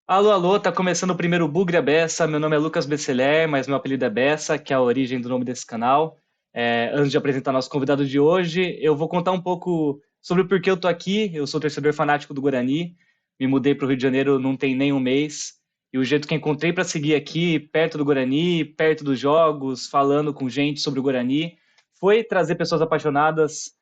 Alô, alô, tá começando o primeiro Bugre a Beça. Meu nome é Lucas Beceler, mas meu apelido é Bessa, que é a origem do nome desse canal. Antes de apresentar nosso convidado de hoje, eu vou contar um pouco sobre o porquê eu tô aqui. Eu sou torcedor fanático do Guarani, me mudei para o Rio de Janeiro não tem nem um mês, e o jeito que encontrei para seguir aqui, perto do Guarani, perto dos jogos, falando com gente sobre o Guarani, foi trazer pessoas apaixonadas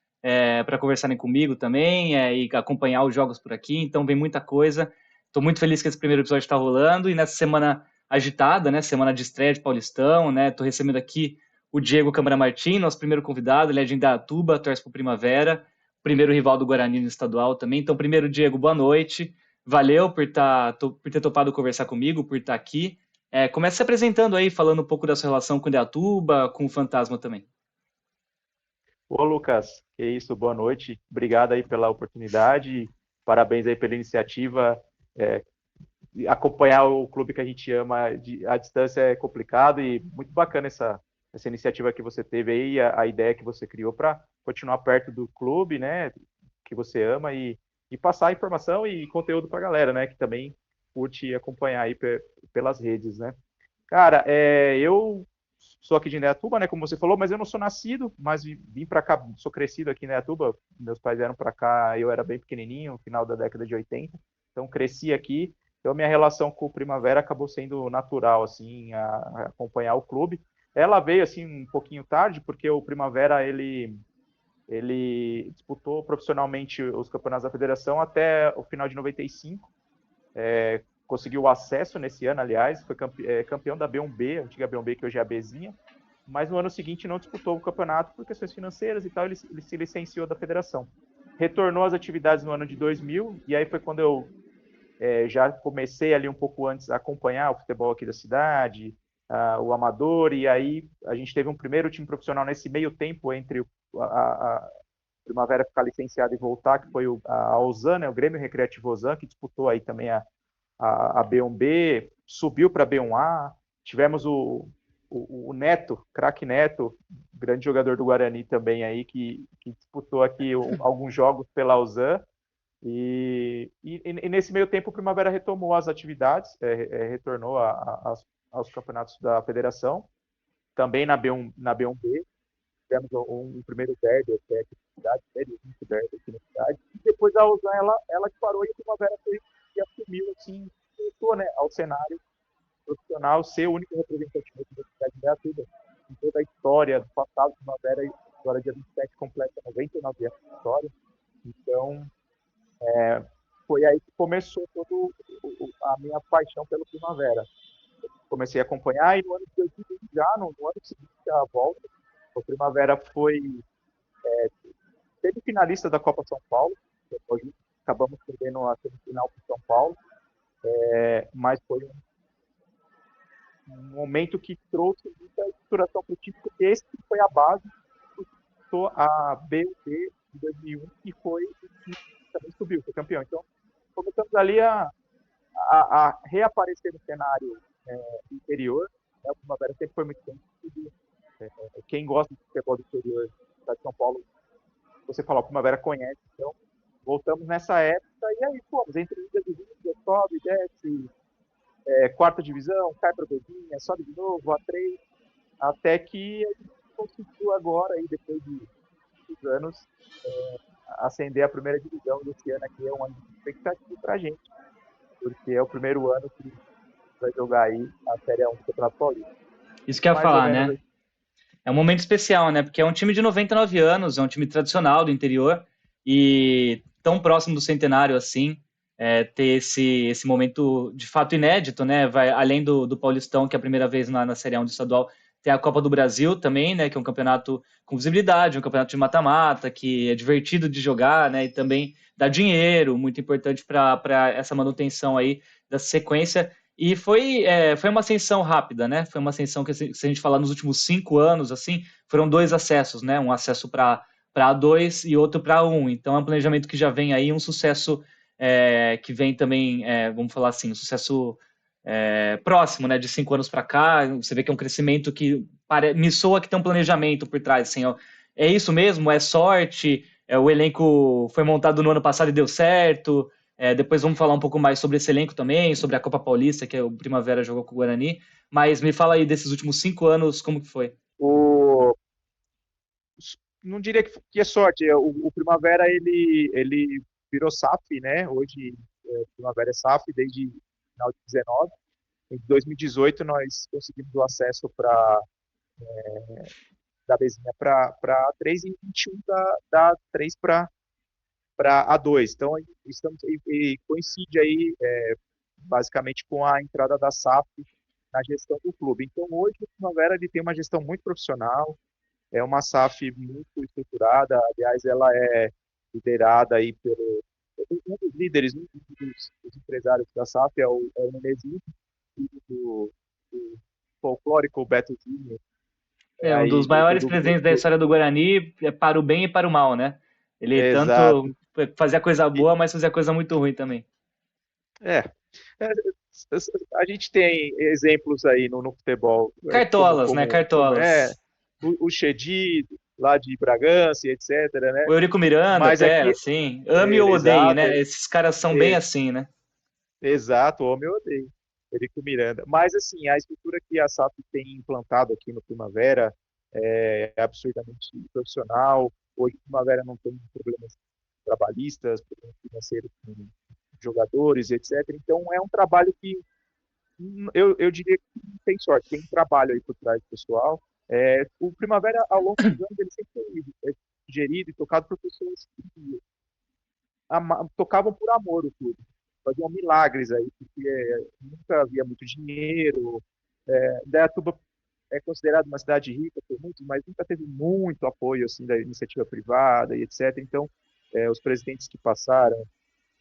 para conversarem comigo também e acompanhar os jogos por aqui. Então vem muita coisa. Estou muito feliz que esse primeiro episódio está rolando e nessa semana agitada, né? Semana de estreia de Paulistão, né? Estou recebendo aqui o Diego Câmara Martins, nosso primeiro convidado. Ele é de Indaiatuba, torce para o Primavera, primeiro rival do Guarani no estadual também. Então, primeiro, Diego, boa noite. Valeu por ter topado conversar comigo, por estar aqui. Comece se apresentando aí, falando um pouco da sua relação com Indaiatuba, com o Fantasma também. Ô, Lucas, que isso, boa noite. Obrigado aí pela oportunidade. Parabéns aí pela iniciativa. É, Acompanhar o clube que a gente ama à distância é complicado e muito bacana essa iniciativa que você teve aí, a ideia que você criou para continuar perto do clube, né, que você ama e passar informação e conteúdo para a galera, né, que também curte acompanhar aí pelas redes, né. Cara, eu sou aqui de Indaiatuba, né, como você falou, mas eu não sou nascido, mas vim para cá, sou crescido aqui em Indaiatuba. Meus pais vieram para cá, eu era bem pequenininho, no final da década de 80, então cresci aqui. Então minha relação com o Primavera acabou sendo natural, assim, a acompanhar o clube. Ela veio assim um pouquinho tarde, porque o Primavera ele disputou profissionalmente os campeonatos da federação até o final de 95. Conseguiu o acesso nesse ano, aliás, foi campeão da B1B, antiga B1B, que hoje é a Bzinha, mas no ano seguinte não disputou o campeonato por questões financeiras e tal, ele se licenciou da federação. Retornou às atividades no ano de 2000, e aí foi quando eu já comecei ali um pouco antes a acompanhar o futebol aqui da cidade, o amador, e aí a gente teve um primeiro time profissional nesse meio tempo entre a Primavera ficar licenciado e voltar, que foi a Ozan, né, o Grêmio Recreativo Ozan, que disputou aí também a B1B, subiu para a B1A. Tivemos o Neto, craque Neto, grande jogador do Guarani também aí, que disputou aqui alguns jogos pela USAN. E nesse meio tempo o Primavera retomou as atividades, retornou aos campeonatos da federação, também na B1B. Tivemos um primeiro derby até aqui na cidade, sério, um derby aqui na cidade. E depois a USAN, ela disparou e a Primavera foi e assumiu, assim, voltou, né, ao cenário profissional, ser o único representante da cidade de Indaiatuba. Em toda a história do passado, Primavera, agora dia 27 completa 99 anos de história. Então, foi aí que começou toda a minha paixão pelo Primavera. Comecei a acompanhar e no ano de 2020, já no ano seguinte à volta, o Primavera foi semifinalista da Copa São Paulo. Depois acabamos perdendo a semifinal para São Paulo, mas foi um momento que trouxe muita estruturação para o time, porque esse foi a base do a B de 2001, que foi o time que também subiu, foi campeão. Então, começamos ali a reaparecer no cenário interior. O Primavera sempre foi muito bem sucedido. Quem gosta de futebol do interior da São Paulo, você fala, o Primavera conhece. Então, voltamos nessa época e aí fomos, entre idas e vindas, sobe, desce, quarta divisão, cai para a Bezinha, sobe de novo, A3, até que a gente conseguiu agora, aí, depois de muitos anos, ascender a primeira divisão desse ano aqui. É um ano de expectativa para a gente, porque é o primeiro ano que vai jogar aí a Série 1 do Campeonato Paulista. Isso que eu ia Mais ou falar, menos né? aí. É um momento especial, né? Porque é um time de 99 anos, é um time tradicional do interior e tão próximo do centenário assim, ter esse momento de fato inédito, né? Vai além do Paulistão, que é a primeira vez na Série 1 do estadual, tem a Copa do Brasil também, né? Que é um campeonato com visibilidade, um campeonato de mata-mata, que é divertido de jogar, né? E também dá dinheiro, muito importante para essa manutenção aí da sequência. E foi uma ascensão rápida, né? Foi uma ascensão que, se a gente falar nos últimos 5 anos, assim, foram dois acessos, né? Um acesso para A2 e outro para A1. Então é um planejamento que já vem aí, um sucesso que vem também, vamos falar assim, um sucesso próximo, né? De 5 anos para cá. Você vê que é um crescimento que me soa que tem um planejamento por trás. Assim, ó, é isso mesmo? É sorte? O elenco foi montado no ano passado e deu certo? Depois vamos falar um pouco mais sobre esse elenco também, sobre a Copa Paulista, que o Primavera jogou com o Guarani. Mas me fala aí desses últimos 5 anos, como que foi? O, não diria que é sorte. O Primavera ele virou SAF, né? Hoje o Primavera é SAF desde final de 19. Em 2018 nós conseguimos o acesso para da Bezinha para A3 e em 21 da A3 para A2. Então estamos e coincide aí basicamente com a entrada da SAF na gestão do clube. Então hoje o Primavera ele tem uma gestão muito profissional, é uma SAF muito estruturada, aliás, ela é liderada aí pelo um dos líderes, um dos empresários da SAF é o Nenezinho, filho do folclórico Beto Zinho, É um dos aí maiores presentes da história do Guarani, para o bem e para o mal, né? Ele exato. tanto fazia coisa E, boa, mas fazia coisa muito ruim também. é, é, a gente tem exemplos aí no futebol, Cartolas, né? como Cartolas. o Chedi lá de Bragança, etc, né? O Eurico Miranda, Mas até, aqui, assim, ame ou odeie, exato, né? Esses caras são bem assim, né? exato, homem eu odeio. Federico Miranda. Mas, assim, a estrutura que a SAP tem implantado aqui no Primavera é absurdamente profissional. Hoje, o Primavera não tem problemas trabalhistas, problemas financeiros com jogadores, etc. Então, é um trabalho que eu diria que tem sorte, tem um trabalho aí por trás do pessoal. O Primavera, ao longo dos anos, ele sempre foi gerido e tocado por pessoas que tocavam por amor o clube. Faziam milagres aí, porque nunca havia muito dinheiro. Dayatuba é considerada uma cidade rica por muitos, mas nunca teve muito apoio assim da iniciativa privada e etc. Então, os presidentes que passaram,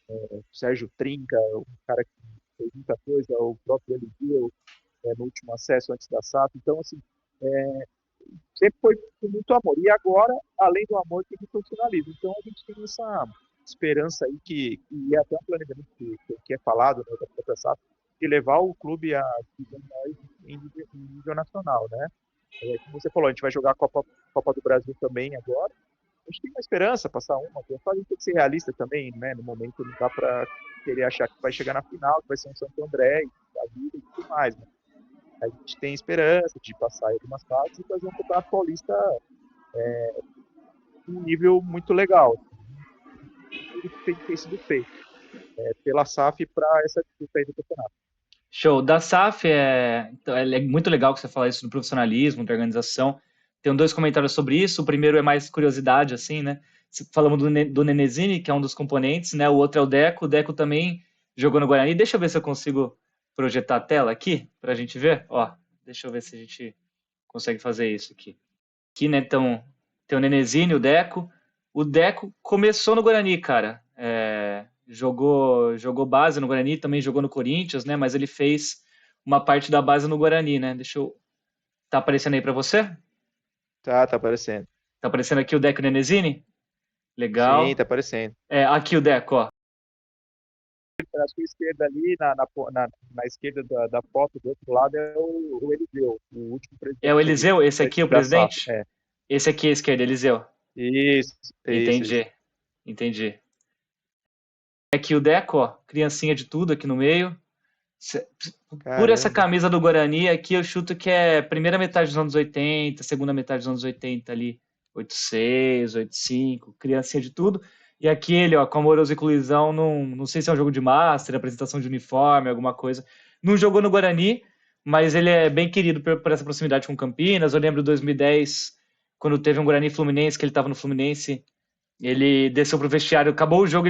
o Sérgio Trinca, um cara que fez muita coisa, o próprio Eliseu, no último acesso antes da SAP. Então, assim, sempre foi com muito amor. E agora, além do amor, tem o profissionalismo. Então, a gente tem essa esperança aí que é até um planejamento que é falado, né, da própria SAP, de levar o clube a em nível nacional, né? Como você falou, a gente vai jogar a Copa do Brasil também agora. A gente tem uma esperança, passar uma. Só a gente tem que ser realista também, né? No momento não dá para querer achar que vai chegar na final, que vai ser um Santo André, a vida e tudo mais. Né? A gente tem esperança de passar em algumas fases e fazer um campeonato paulista um nível muito legal. Tudo que tem sido feito pela SAF para essa disputa aí do campeonato. Show. Da SAF então, é muito legal que você fala isso do profissionalismo, da organização. Tenho dois comentários sobre isso. O primeiro é mais curiosidade, assim, né? Falamos do Nenezini, que é um dos componentes, né? O outro é o Deco. O Deco também jogou no Guarani. Deixa eu ver se eu consigo projetar a tela aqui para a gente ver. Ó, deixa eu ver se a gente consegue fazer isso aqui. Aqui, né? Então, tem o Nenezini, o Deco. O Deco começou no Guarani, cara. Jogou base no Guarani, também jogou no Corinthians, né? Mas ele fez uma parte da base no Guarani, né? Deixa eu. Tá aparecendo aí para você? Tá aparecendo. Tá aparecendo aqui o Deco Nenezini? Sim, tá Legal. aparecendo. Aqui o Deco, ó. Na sua esquerda ali, na esquerda da foto, do outro lado, é o Eliseu, o último É o presidente Eliseu? Esse aqui, o da SAF. presidente? Esse aqui é a esquerda, Eliseu. Isso, isso. Entendi. Entendi. Aqui o Deco, ó. Criancinha de tudo aqui no meio. Por essa Caramba. camisa do Guarani, aqui eu chuto que é primeira metade dos anos 80, segunda metade dos anos 80 ali, 86, 85, criancinha de tudo. E aqui ele, ó, com Amoroso e Inclusão, não sei se é um jogo de Master, apresentação de uniforme, alguma coisa. Não jogou no Guarani, mas ele é bem querido por essa proximidade com Campinas. Eu lembro de 2010, quando teve um Guarani Fluminense, que ele estava no Fluminense, ele desceu pro vestiário, acabou o jogo,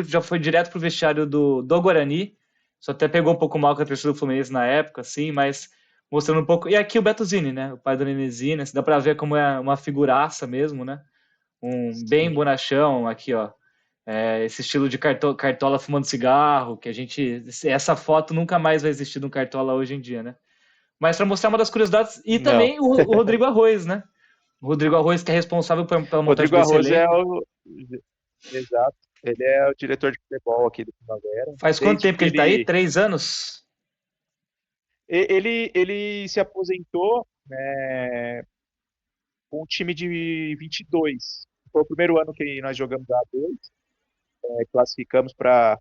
já foi direto pro vestiário do Guarani. Só até pegou um pouco mal com a torcida do Fluminense na época, assim, mas mostrando um pouco. E aqui o Beto Zini, né? O pai do Nenezini, assim, dá pra ver como é uma figuraça mesmo, né? Um bem Sim. bonachão aqui, ó. Esse estilo de cartola fumando cigarro, que a gente. Essa foto nunca mais vai existir de um cartola hoje em dia, né? Mas para mostrar uma das curiosidades, e Não. também o Rodrigo Arroz, né? O Rodrigo Arroz, que é responsável pela montagem Rodrigo desse Arroz é elenco. o. Exato. Ele é o diretor de futebol aqui do Primavera. Faz quanto Desde tempo que que ele tá aí? 3 anos? ele se aposentou, né, com um time de 22. Foi o primeiro ano que nós jogamos a A2, classificamos para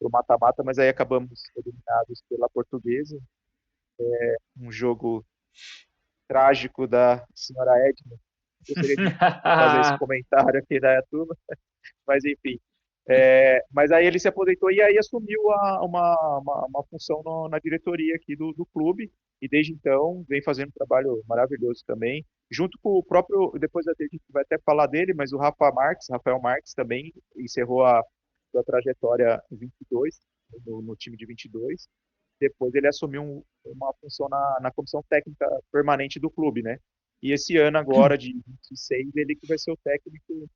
pro mata-mata, mas aí acabamos eliminados pela Portuguesa. Um jogo trágico da senhora Edna. Gostaria de fazer esse comentário aqui da turma, mas enfim. Mas aí ele se aposentou e aí assumiu uma função na diretoria aqui do clube, e desde então vem fazendo um trabalho maravilhoso também, junto com o próprio, depois a gente vai até falar dele, mas o Rafael Marques também encerrou a sua trajetória em 22, no time de 22. Depois ele assumiu uma função na comissão técnica permanente do clube, né? E esse ano agora, de 26, ele que vai ser o técnico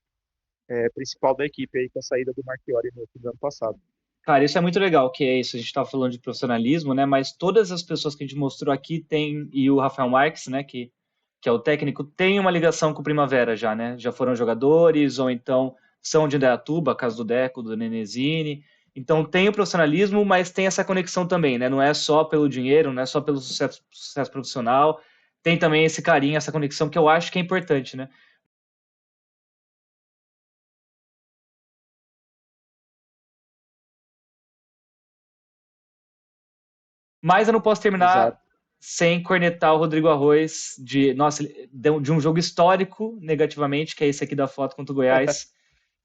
principal da equipe aí com a saída do Marchiori no fim do ano passado. Cara, isso é muito legal, que é isso, a gente estava falando de profissionalismo, né? Mas todas as pessoas que a gente mostrou aqui tem, e o Rafael Marques, né, que é o técnico, tem uma ligação com o Primavera já, né? Já foram jogadores, ou então são de Indaiatuba, caso do Deco, do Nenezini. Então tem o profissionalismo, mas tem essa conexão também, né? Não é só pelo dinheiro, não é só pelo sucesso profissional, tem também esse carinho, essa conexão que eu acho que é importante, né? Mas eu não posso terminar Exato. sem cornetar o Rodrigo Arroz de um jogo histórico, negativamente, que é esse aqui da foto contra o Goiás,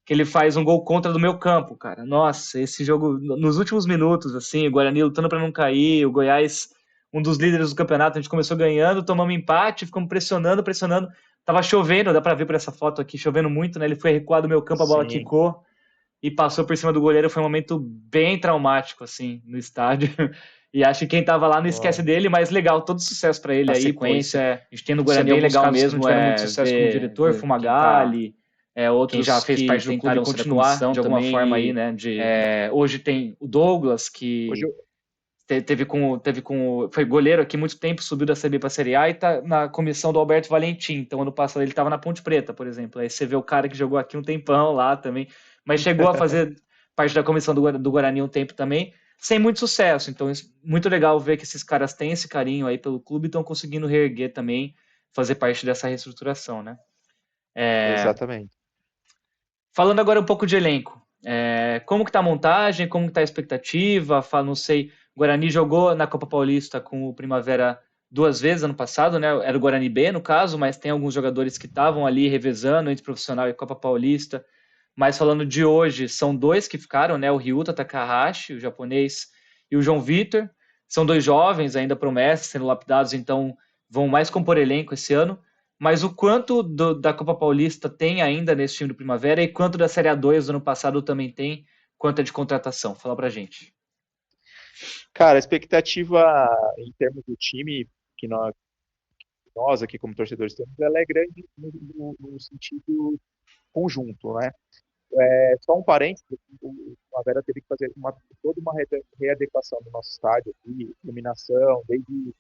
que ele faz um gol contra do meu campo, cara. Nossa, esse jogo, nos últimos minutos, assim, o Guarani lutando para não cair, o Goiás, um dos líderes do campeonato, a gente começou ganhando, tomamos empate, ficamos pressionando, pressionando. Tava chovendo, dá para ver por essa foto aqui, chovendo muito, né? Ele foi recuado do meu campo, a bola Sim. quicou e passou por cima do goleiro. Foi um momento bem traumático, assim, no estádio. E acho que quem tava lá não esquece Bom, dele, mas legal, todo sucesso para ele Na aí, pois sequência, a gente tem no isso é Guarani bem alguns legal casos que não mesmo, tiveram muito sucesso como diretor, Fumagalli, quem já outros fez que parte do clube tentaram se contra a adequar comissão de alguma também. forma aí, né? Hoje tem o Douglas, hoje que eu, foi goleiro aqui muito tempo, subiu da CB para a Série A e tá na comissão do Alberto Valentim. Então, ano passado ele estava na Ponte Preta, por exemplo. Aí você vê o cara que jogou aqui um tempão lá também, mas chegou a fazer parte da comissão do Guarani um tempo também, sem muito sucesso. Então, muito legal ver que esses caras têm esse carinho aí pelo clube e estão conseguindo reerguer também, fazer parte dessa reestruturação, né? exatamente. Falando agora um pouco de elenco, como que tá a montagem, como que tá a expectativa? Não sei, o Guarani jogou na Copa Paulista com o Primavera duas vezes ano passado, né? Era o Guarani B no caso, mas tem alguns jogadores que estavam ali revezando entre profissional e Copa Paulista. Mas falando de hoje, são dois que ficaram, né? O Ryuta Takahashi, o japonês, e o João Vitor. São dois jovens, ainda promessas, sendo lapidados, então vão mais compor elenco esse ano. Mas o quanto da Copa Paulista tem ainda nesse time do Primavera e quanto da Série A2 do ano passado também tem, quanto é de contratação? Fala pra gente. Cara, a expectativa em termos do time que nós aqui como torcedores temos, ela é grande no sentido conjunto, né? Só um parênteses, o Primavera teve que fazer toda uma readequação do nosso estádio aqui, iluminação, desde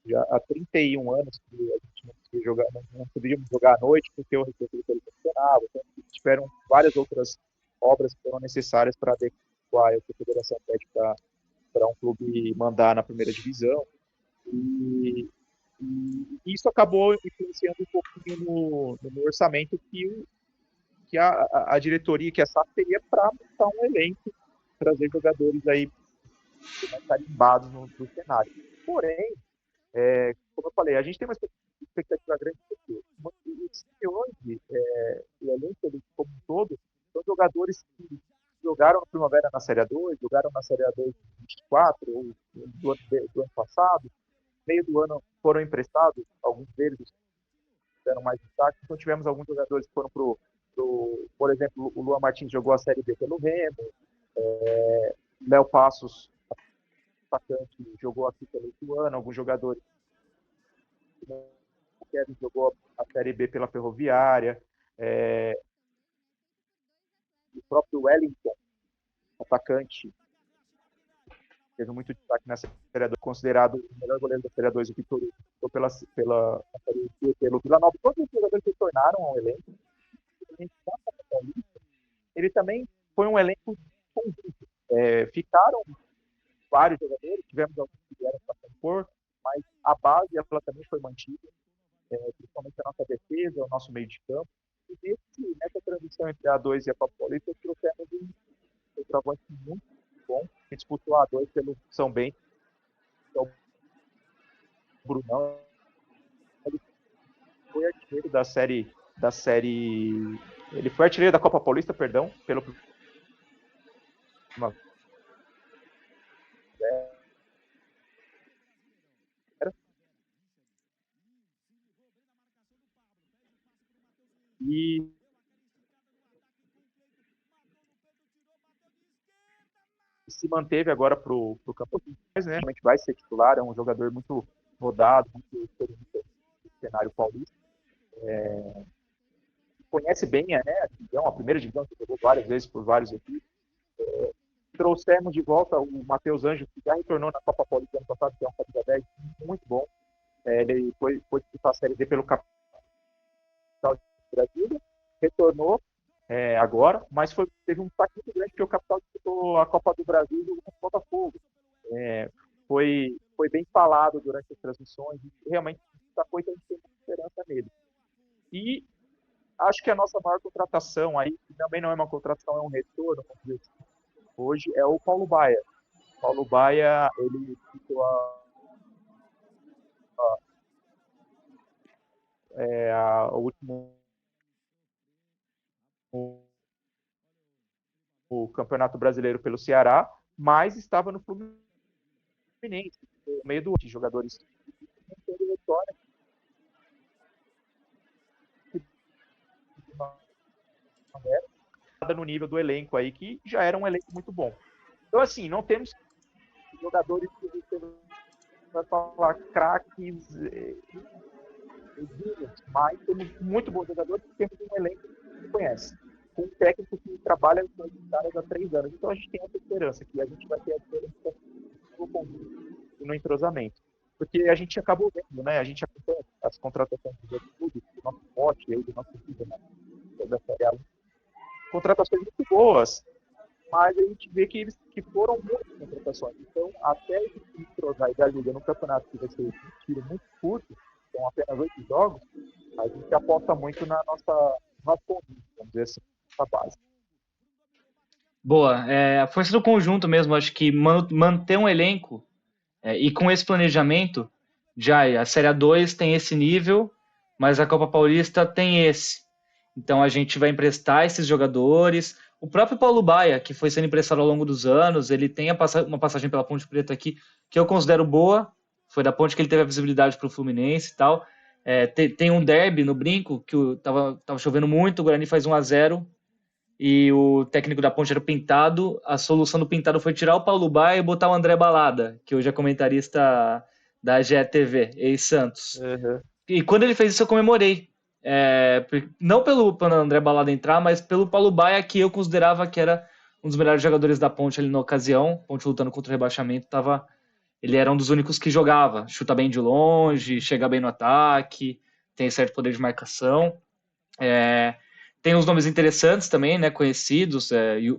já há 31 anos que a gente não conseguia jogar, não poderíamos jogar à noite porque o refeitório funcionava. Então, tiveram várias outras obras que foram necessárias para adequar o que a Federação pede para um clube mandar na primeira divisão. E, e isso acabou influenciando um pouquinho no orçamento que a diretoria, que a SAF teria para montar um elenco, trazer jogadores aí mais carimbados no cenário. Porém, como eu falei, a gente tem uma expectativa grande porque hoje, o elenco ele, como um todo, são jogadores que jogaram no Primavera na Série A2, jogaram na Série A2 24, ou do ano passado, meio do ano foram emprestados, alguns deles deram mais destaque, então tivemos alguns jogadores que foram por exemplo, o Luan Martins jogou a Série B pelo Remo, Léo Passos, atacante, jogou aqui pelo Ituano, alguns jogadores, o Kevin jogou a Série B pela Ferroviária, o próprio Wellington, atacante, teve muito destaque nessa Série A2, considerado o melhor goleiro da Série A2, o Vitor pelo Vila Nova. Todos os jogadores que se tornaram ao elenco, ele também foi um elenco conjunto. Ficaram vários jogadores, tivemos alguns que vieram para compor, mas a base ela também foi mantida, principalmente a nossa defesa, o nosso meio de campo. E nessa transição entre a A2 e a Copa Paulista, trouxemos um centroavante muito bom. A gente disputou a A2 pelo São Bento, que é o Brunão. Ele foi artilheiro da série. Ele foi artilheiro da Copa Paulista, perdão, pelo e se manteve agora para o campo, né? Realmente vai ser titular, é um jogador muito rodado, muito experiente no cenário paulista. Conhece bem, né, a primeira divisão, que jogou várias vezes por vários equipes. Trouxemos de volta o Matheus Anjos, que já retornou na Copa Paulista ano passado, que é um camisa 10 muito bom. Ele foi disputar a Série D pelo Capital de Brasília, retornou agora, mas teve um destaque muito grande, porque o Capital disputou a Copa do Brasil e o Botafogo. Foi bem falado durante as transmissões, e realmente destacou, então a gente tem muita esperança nele. E acho que a nossa maior contratação aí, que também não é uma contratação, é um retorno, vamos dizer assim, hoje, é o Paulo Baia. O Paulo Baia, ele ficou o último o Campeonato Brasileiro pelo Ceará, mas estava no Fluminense, no meio do jogadores no nível do elenco aí, que já era um elenco muito bom. Então, assim, não temos jogadores que você vai falar craques, mas temos muito bons jogadores e temos um elenco que se conhece, com um técnico que trabalha com esses caras há 3 anos. Então a gente tem essa esperança que a gente vai ter a diferença no conjunto e no entrosamento. Porque a gente acabou vendo, né? A gente acompanha as contratações dos outros clubes, do nosso pote, do nosso time, né? Da Série A. Contratações muito boas, mas a gente vê que foram muitas contratações. Então, até esse time entrosar e dar liga no campeonato, que vai ser um tiro muito curto, são apenas 8 jogos, a gente aposta muito na nossa conjunto, vamos dizer assim, nossa base. Boa, a força do conjunto mesmo, acho que manter um elenco e com esse planejamento, já a Série A2 tem esse nível, mas a Copa Paulista tem esse. Então a gente vai emprestar esses jogadores. O próprio Paulo Baia, que foi sendo emprestado ao longo dos anos, ele tem uma passagem pela Ponte Preta aqui, que eu considero boa. Foi da Ponte que ele teve a visibilidade para o Fluminense e tal. Tem um derby no Brinco, que tava chovendo muito, o Guarani faz 1-0, e o técnico da Ponte era o Pintado. A solução do Pintado foi tirar o Paulo Baia e botar o André Balada, que hoje é comentarista da GETV, ex-Santos. Uhum. E quando ele fez isso, eu comemorei. Não pelo André Balada entrar, mas pelo Paulo Baia, que eu considerava que era um dos melhores jogadores da Ponte ali na ocasião. Ponte lutando contra o rebaixamento, ele era um dos únicos que jogava. Chuta bem de longe, chega bem no ataque, tem certo poder de marcação. Tem uns nomes interessantes também, né, conhecidos,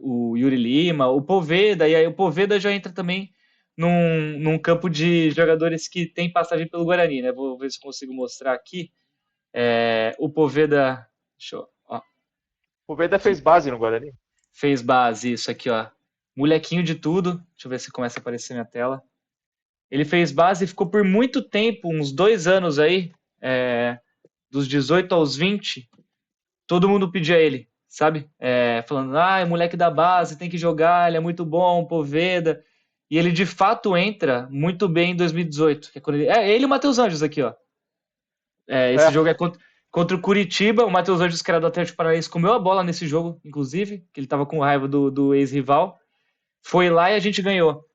o Yuri Lima, o Poveda, e aí o Poveda já entra também num campo de jogadores que tem passagem pelo Guarani, né? Vou ver se consigo mostrar aqui. O Poveda. O Poveda fez base no Guarani? Fez base, isso aqui, ó. Molequinho de tudo. Deixa eu ver se começa a aparecer minha tela. Ele fez base e ficou por muito tempo, uns 2 anos aí, dos 18 aos 20, todo mundo pedia ele, sabe? Falando, moleque da base, tem que jogar, ele é muito bom, Poveda. E ele de fato entra muito bem em 2018. Que é quando ele e o Matheus Anjos aqui, ó. Esse jogo é contra o Curitiba. O Matheus Anjos, que era do Atlético Paranaense, comeu a bola nesse jogo, inclusive, que ele tava com raiva do ex-rival. Foi lá e a gente ganhou.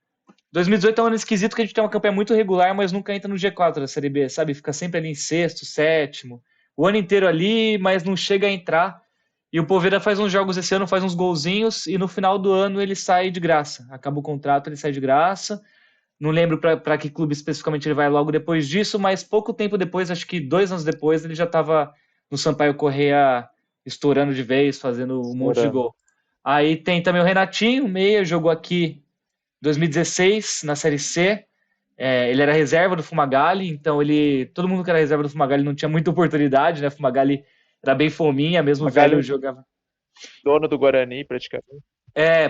2018 é um ano esquisito, que a gente tem uma campanha muito regular, mas nunca entra no G4 da Série B, sabe? Fica sempre ali em sexto, sétimo. O ano inteiro ali, mas não chega a entrar. E o Poveda faz uns jogos esse ano, faz uns golzinhos, e no final do ano ele sai de graça. Acaba o contrato, ele sai de graça. Não lembro para que clube especificamente ele vai logo depois disso, mas pouco tempo depois, acho que 2 anos depois, ele já estava no Sampaio Corrêa estourando de vez, fazendo um monte de gol. Aí tem também o Renatinho, meia, jogou aqui em 2016, na Série C. Ele era reserva do Fumagalli, então todo mundo que era reserva do Fumagalli não tinha muita oportunidade, né? Fumagalli era bem fominha, mesmo Fumagalli, velho jogava. Dono do Guarani, praticamente.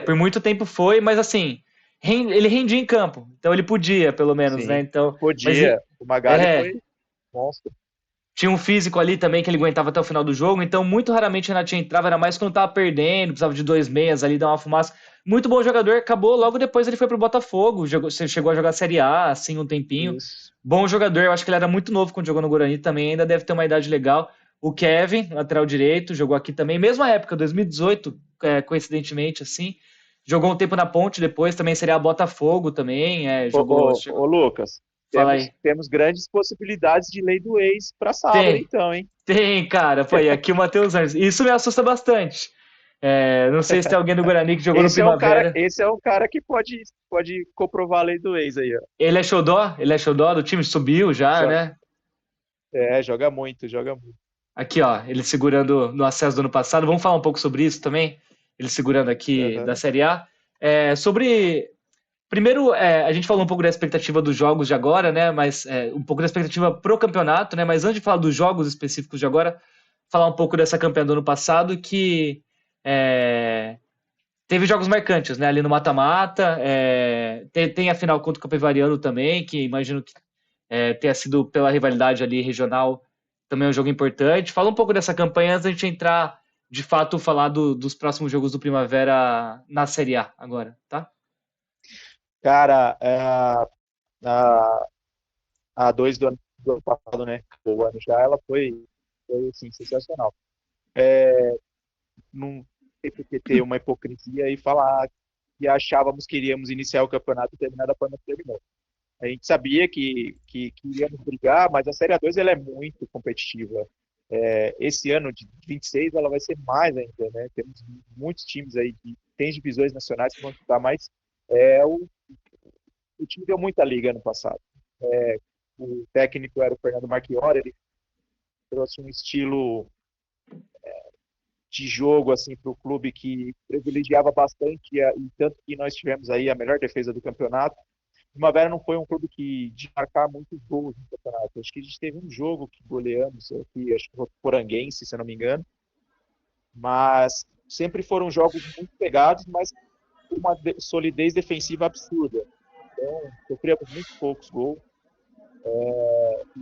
Por muito tempo foi, mas assim, Ele rendia em campo, então ele podia, pelo menos, né? Sim, Então, mas podia. O Magali é, foi monstro. tinha um físico ali também que ele aguentava até o final do jogo, então muito raramente o Renatinho entrava, era mais quando tava perdendo, precisava de dois meias ali, dar uma fumaça. Muito bom jogador, acabou, logo depois ele foi pro Botafogo, chegou a jogar Série A, assim, um tempinho. Isso. Bom jogador, eu acho que ele era muito novo quando jogou no Guarani também, ainda deve ter uma idade legal. O Kevin, lateral direito, jogou aqui também, mesma época, 2018, coincidentemente, assim. Jogou um tempo na Ponte depois, também seria Botafogo também, jogou. Ô, Lucas, Fala aí. temos grandes possibilidades de lei do ex para sábado, Tem, então, hein? tem, cara. Foi aqui o Matheus Anjos. Isso me assusta bastante. Não sei se tem alguém do Guarani que jogou no Primavera. Esse é um cara que pode comprovar a lei do ex aí, ó. Ele é xodó do time, subiu já, Joga, né? joga muito, joga muito. Aqui, ó, ele segurando no acesso do ano passado. Vamos falar um pouco sobre isso também? Ele segurando aqui da Uhum. Série A. Sobre. Primeiro, a gente falou um pouco da expectativa dos jogos de agora, né? Mas um pouco da expectativa pro campeonato, né? Mas antes de falar dos jogos específicos de agora, falar um pouco dessa campeã do ano passado que é, teve jogos marcantes, né? Ali no mata-mata. Tem a final contra o Capivariano também, que imagino que tenha sido pela rivalidade ali regional também um jogo importante. Fala um pouco dessa campanha antes da gente entrar, de fato, falar dos próximos jogos do Primavera na Série A agora, tá? Cara, a, a 2 do ano passado, né? O ano já, ela foi assim, sensacional. Não tem por que ter uma hipocrisia e falar que achávamos que iríamos iniciar o campeonato e terminar da forma que terminou. A gente sabia que iríamos brigar, mas a Série A2 ela é muito competitiva. Esse ano de 26 ela vai ser mais ainda, né? Temos muitos times aí, tem divisões nacionais que vão disputar mais. É, o, o time deu muita liga ano passado. O técnico era o Fernando Marchiori, ele trouxe um estilo de jogo assim para o clube que privilegiava bastante, e tanto que nós tivemos aí a melhor defesa do campeonato. O Primavera não foi um clube que de marcar muitos gols no campeonato. Acho que a gente teve um jogo que goleamos aqui, acho que foi o Poranguense, se eu não me engano, mas sempre foram jogos muito pegados, mas com uma solidez defensiva absurda. Então, sofríamos muito poucos gols,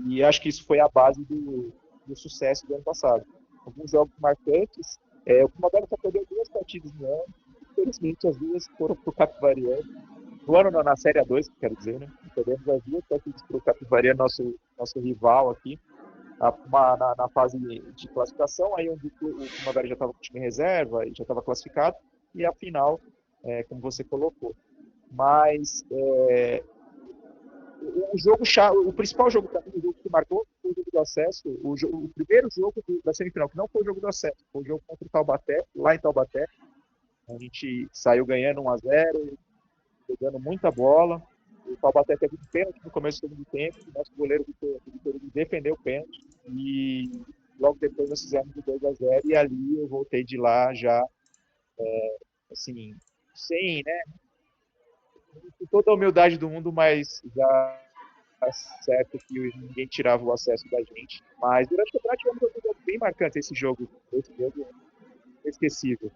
e acho que isso foi a base do sucesso do ano passado. Alguns jogos marcantes, o Primavera só perdeu 2 partidas no ano, infelizmente as duas foram para o Capivariano. No ano, não, na Série A2, quero dizer, né? Perdemos as 2 partidas para o Capivariano, nosso rival aqui, na fase de classificação, aí onde o Primavera já estava com o time em reserva e já estava classificado, e a final, como você colocou. Mas o principal jogo para mim, o jogo que marcou, foi o jogo do acesso, o primeiro jogo da semifinal, que não foi o jogo do acesso, foi o jogo contra o Taubaté, lá em Taubaté. A gente saiu ganhando 1-0, jogando muita bola. O Taubaté teve um pênalti no começo do segundo tempo, o nosso goleiro Vitor defendeu o pênalti, e logo depois nós fizemos o 2-0, e ali eu voltei de lá já, assim, sem, né, com toda a humildade do mundo, mas já certo que ninguém tirava o acesso da gente. Mas durante o campeonato tivemos um jogo bem marcante, esse jogo inesquecível.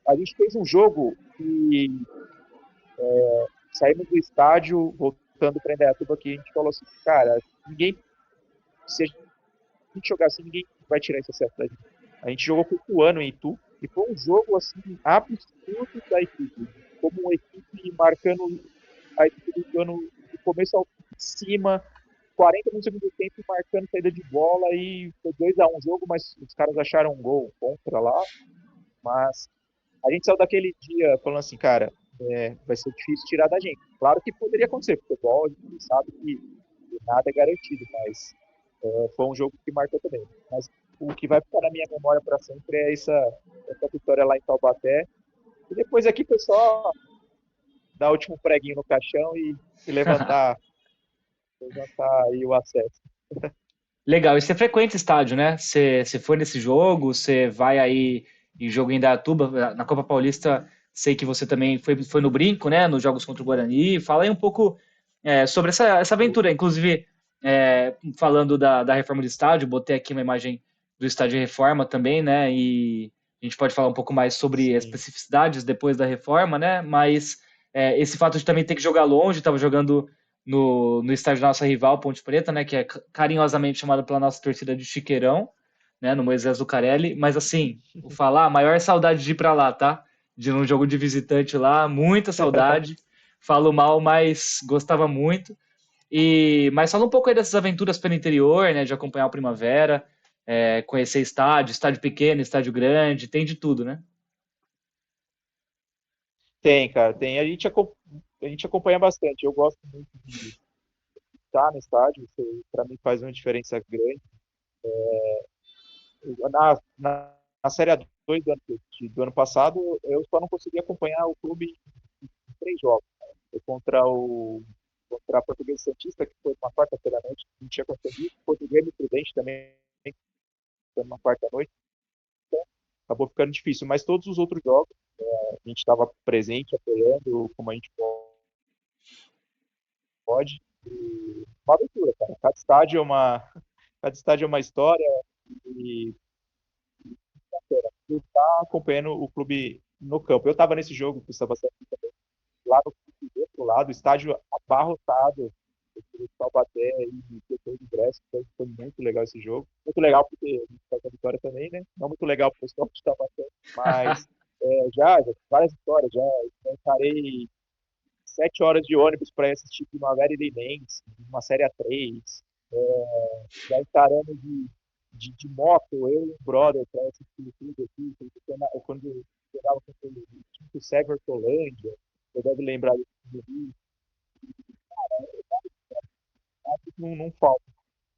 A gente fez um jogo que saímos do estádio, voltando para Indaiatuba, aqui a gente falou assim, cara, se a gente jogar assim, ninguém vai tirar esse acesso da gente. A gente jogou por um ano em Itu, e foi um jogo assim, absurdo da equipe. Como uma equipe marcando a equipe do ano do começo ao fim, de cima, 40 no segundo tempo, marcando saída de bola, e foi 2-1 o jogo, mas os caras acharam um gol contra lá. Mas a gente saiu daquele dia falando assim, cara, vai ser difícil tirar da gente. Claro que poderia acontecer, futebol, a gente sabe que nada é garantido, mas foi um jogo que marcou também. Mas o que vai ficar na minha memória para sempre é essa vitória lá em Taubaté. E depois aqui foi só dar o último preguinho no caixão e levantar aí o acesso. Legal, e você frequenta estádio, né? Você foi nesse jogo, você vai aí em jogo em Indaiatuba, na Copa Paulista, sei que você também foi no Brinco, né? Nos jogos contra o Guarani. Fala aí um pouco sobre essa aventura, inclusive falando da reforma do estádio, botei aqui uma imagem do estádio Reforma também, né? E A gente pode falar um pouco mais sobre as Sim. especificidades depois da reforma, né? Mas esse fato de também ter que jogar longe, estava jogando no estádio da nossa rival, Ponte Preta, né? Que é carinhosamente chamado pela nossa torcida de Chiqueirão, né? No Moisés Zucarelli. Mas assim, vou falar, a maior saudade de ir para lá, tá? De ir num jogo de visitante lá, muita saudade. Falo mal, mas gostava muito. Mas fala um pouco aí dessas aventuras pelo interior, né? De acompanhar o Primavera, conhecer estádio, estádio pequeno, estádio grande, tem de tudo, né? Tem, cara, tem. A gente acompanha bastante. Eu gosto muito de estar no estádio, isso para mim faz uma diferença grande. Na Série A2 do ano passado, eu só não consegui acompanhar o clube em 3 jogos. Foi contra a Portuguesa Santista, que foi uma quarta-feira à noite, não tinha conseguido. Portuguesa e Prudente também, foi uma quarta-noite. Então, acabou ficando difícil. Mas todos os outros jogos, a gente estava presente, apoiando como a gente pode. E uma aventura, cara. Cada estádio é uma história e tá acompanhando o clube no campo. Eu estava nesse jogo que estava sendo lá no do outro lado, estádio abarrotado, o Taubaté e depois do Brest, então foi muito legal esse jogo. Muito legal porque a gente tá com a vitória também, né? Não muito legal para o pessoal que está batendo, mas já várias histórias, já encarei 7 horas de ônibus para assistir Primavera e Linense, uma Série A3, já encarando de moto, eu e um brother, para assistir tudo aqui, quando eu jogava com o time Sever Colândia, você deve lembrar disso, não falta,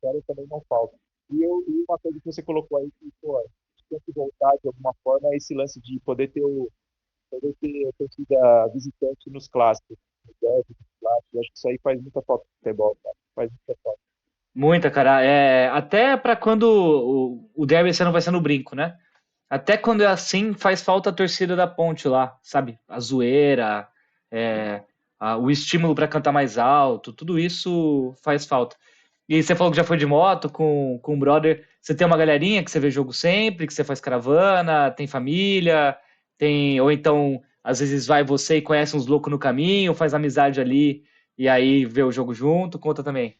sério, também não falta. E uma coisa que você colocou aí, que, pô, a gente tem que voltar de alguma forma, é esse lance de poder ter a torcida visitante nos clássicos, nos derbys, nos clássicos. Eu acho que isso aí faz muita falta no futebol, cara. Faz muita falta. Muita, cara. Até para quando o derby esse ano vai ser no Brinco, né? Até quando é assim, faz falta a torcida da Ponte lá, sabe? A zoeira, é, o estímulo para cantar mais alto, tudo isso faz falta. E você falou que já foi de moto com o brother. Você tem uma galerinha que você vê jogo sempre, que você faz caravana, tem família, ou então às vezes vai você e conhece uns loucos no caminho, faz amizade ali e aí vê o jogo junto, conta também.